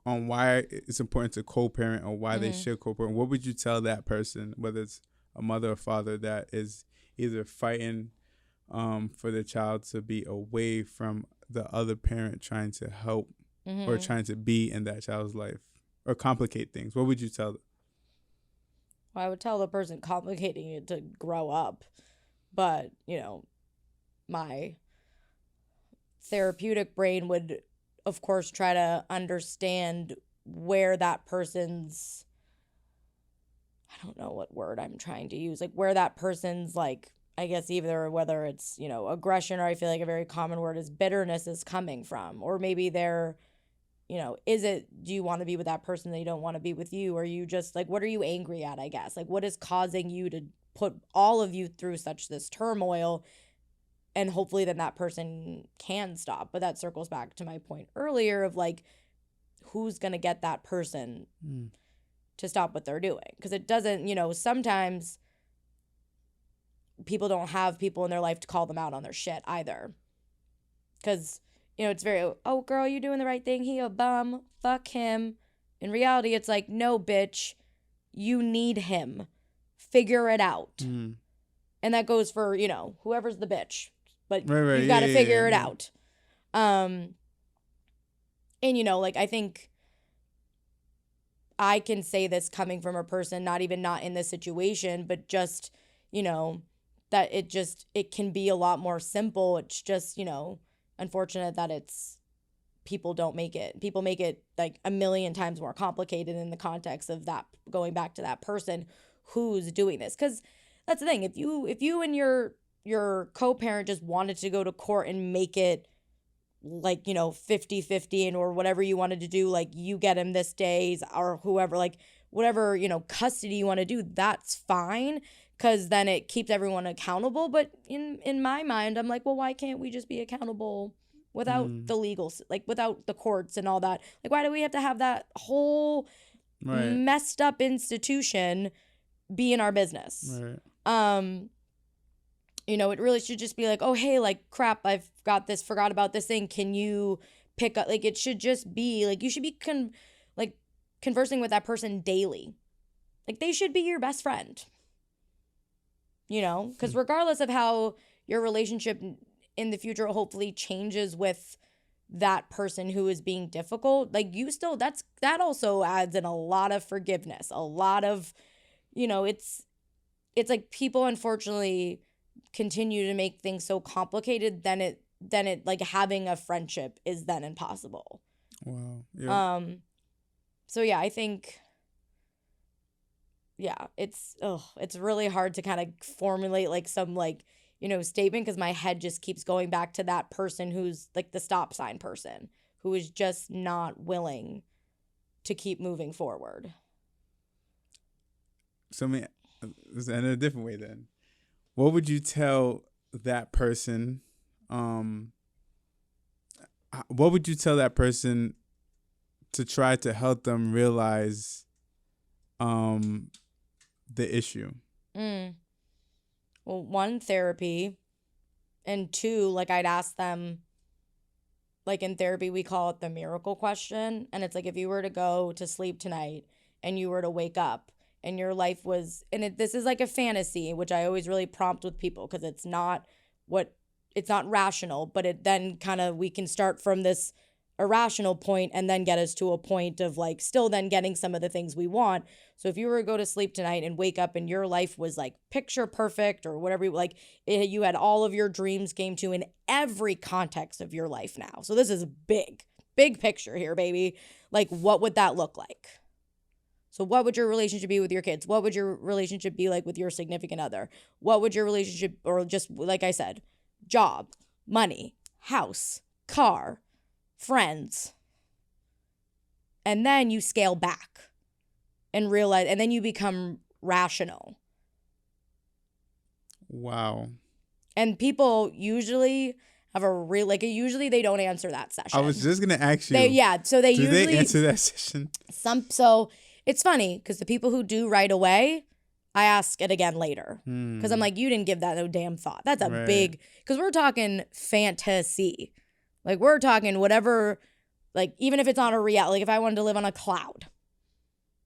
why it's important to co-parent or why they should co-parent? What would you tell that person, whether it's a mother or father that is either fighting for the child to be away from the other parent trying to help or trying to be in that child's life or complicate things? What would you tell them?
Well, I would tell the person complicating it to grow up. But, my therapeutic brain would, of course, try to understand where that person's, I don't know what word I'm trying to use, like where that person's like, I guess either whether it's, aggression, or I feel like a very common word is bitterness is coming from, or maybe they're, do you want to be with that person that you don't want to be with you? Or you just like, what are you angry at, I guess? Like, what is causing you to put all of you through such this turmoil? And hopefully then that person can stop. But that circles back to my point earlier of like, who's going to get that person to stop what they're doing? Because it doesn't, sometimes people don't have people in their life to call them out on their shit either. Because, it's very, oh, girl, you're doing the right thing. He a bum. Fuck him. In reality, it's like, no, bitch, you need him. Figure it out. And that goes for, whoever's the bitch. But you've got to figure it out. And, like, I think I can say this coming from a person not in this situation, but just, that it can be a lot more simple. It's just, unfortunate that people don't make it. People make it like a million times more complicated in the context of that, going back to that person who's doing this. Because that's the thing. If you and your co-parent just wanted to go to court and make it like, 50-50 and or whatever you wanted to do, like you get him this day or whoever, like whatever, custody you want to do, that's fine. Because then it keeps everyone accountable. But in my mind, I'm like, well, why can't we just be accountable without the legal, like without the courts and all that? Like, why do we have to have that whole messed up institution be in our business? Right. It really should just be like, oh, hey, like, crap, I've got this, forgot about this thing. Can you pick up? Like, it should just be like, you should be conversing with that person daily. Like, they should be your best friend. Because regardless of how your relationship in the future hopefully changes with that person who is being difficult, like that also adds in a lot of forgiveness, a lot of, it's like people unfortunately continue to make things so complicated, then it like having a friendship is then impossible.
Wow. Yeah.
So yeah, I think, yeah, it's really hard to kind of formulate like some like, statement, because my head just keeps going back to that person who's like the stop sign person who is just not willing to keep moving forward.
So, in a different way then, what would you tell that person? What would you tell that person to try to help them realize the issue?
Well, one, therapy, and two, like I'd ask them, like in therapy we call it the miracle question, and it's like, if you were to go to sleep tonight and you were to wake up and your life was, and this is like a fantasy, which I always really prompt with people because it's not rational, but it then kind of, we can start from this irrational point and then get us to a point of like still then getting some of the things we want. So if you were to go to sleep tonight and wake up and your life was like picture perfect or whatever, you had all of your dreams came to in every context of your life now. So this is big picture here, baby. Like, what would that look like? So what would your relationship be with your kids? What would your relationship be like with your significant other? What would your relationship, or just like I said, job, money, house, car, friends. And then you scale back and realize, and then you become rational.
Wow.
And people usually have a real, like, usually they don't answer that session.
I was just going to ask you.
So they usually.
Do they answer that session?
So it's funny because the people who do right away, I ask it again later. Because I'm like, you didn't give that no damn thought. That's a big, because we're talking fantasy. Like, we're talking whatever, like, even if it's on a reality, like if I wanted to live on a cloud,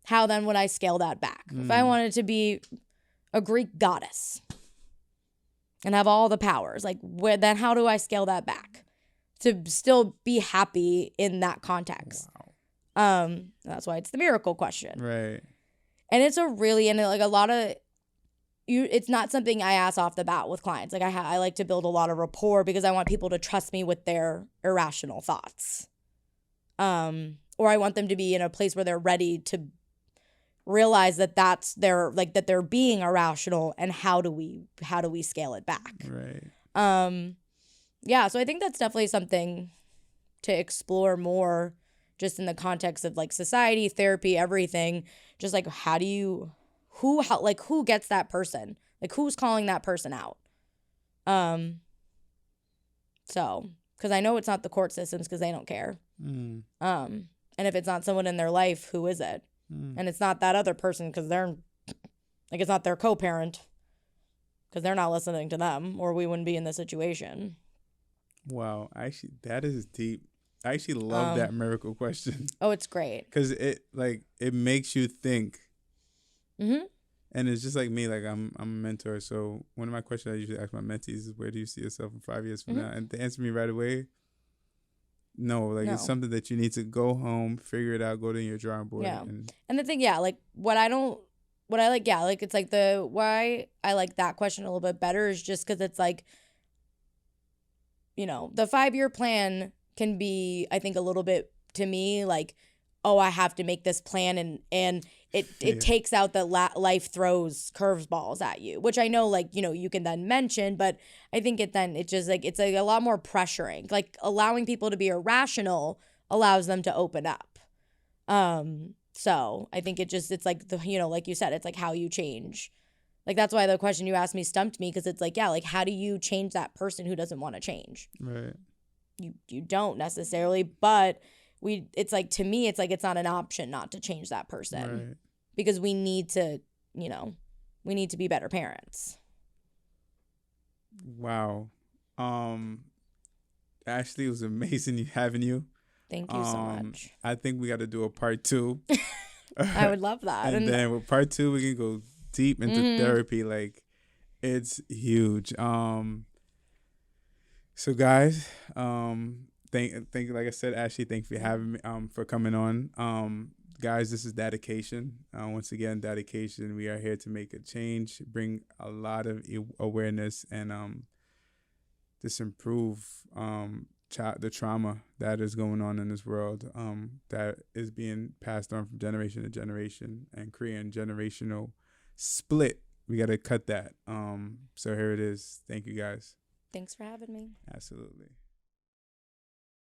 how then would I scale that back? If I wanted to be a Greek goddess and have all the powers, like, then how do I scale that back to still be happy in that context? Wow. That's why it's the miracle question.
Right.
And it's like a lot of it's not something I ask off the bat with clients. Like I like to build a lot of rapport because I want people to trust me with their irrational thoughts. Or I want them to be in a place where they're ready to realize that that's their, like, that they're being irrational, and how do we scale it back?
Right.
Yeah, so I think that's definitely something to explore more, just in the context of like society, therapy, everything. Just like, who gets that person? Like, who's calling that person out? So, because I know it's not the court systems, because they don't care. And if it's not someone in their life, who is it? And it's not that other person, because they're like, it's not their co-parent, because they're not listening to them, or we wouldn't be in this situation.
Wow, actually, that is deep. I actually love that miracle question.
Oh, it's great.
Because it makes you think.
Mm-hmm.
And it's just like me, like I'm a mentor. So one of my questions I usually ask my mentees is, where do you see yourself in 5 years from now? And they answer me right away, no. It's something that you need to go home, figure it out, go to your drawing board.
Yeah. And the thing, like it's like why I like that question a little bit better is just because it's like, the 5-year plan can be, I think, a little bit, to me, like, oh, I have to make this plan, and it takes out that life throws curveballs at you, which I know, like, you can then mention, but I think it's like a lot more pressuring. Like, allowing people to be irrational allows them to open up. So I think it's like like you said, it's like how you change. Like, that's why the question you asked me stumped me, because it's like, like, how do you change that person who doesn't want to change?
Right.
You don't necessarily, but it's like, to me, it's like, it's not an option not to change that person.
Right.
Because we need to, we need to be better parents.
Wow. Ashley, it was amazing having you.
Thank you so much.
I think we got to do a part 2.
I would love that.
And then with part 2, we can go deep into therapy. Like, it's huge. So guys, thank you. Like I said, Ashley, thank you for having me, for coming on. Guys, this is DADAcation. Once again, DADAcation. We are here to make a change, bring a lot of awareness, and just improve the trauma that is going on in this world, that is being passed on from generation to generation, and creating generational split. We got to cut that. So here it is. Thank you, guys.
Thanks for having me.
Absolutely.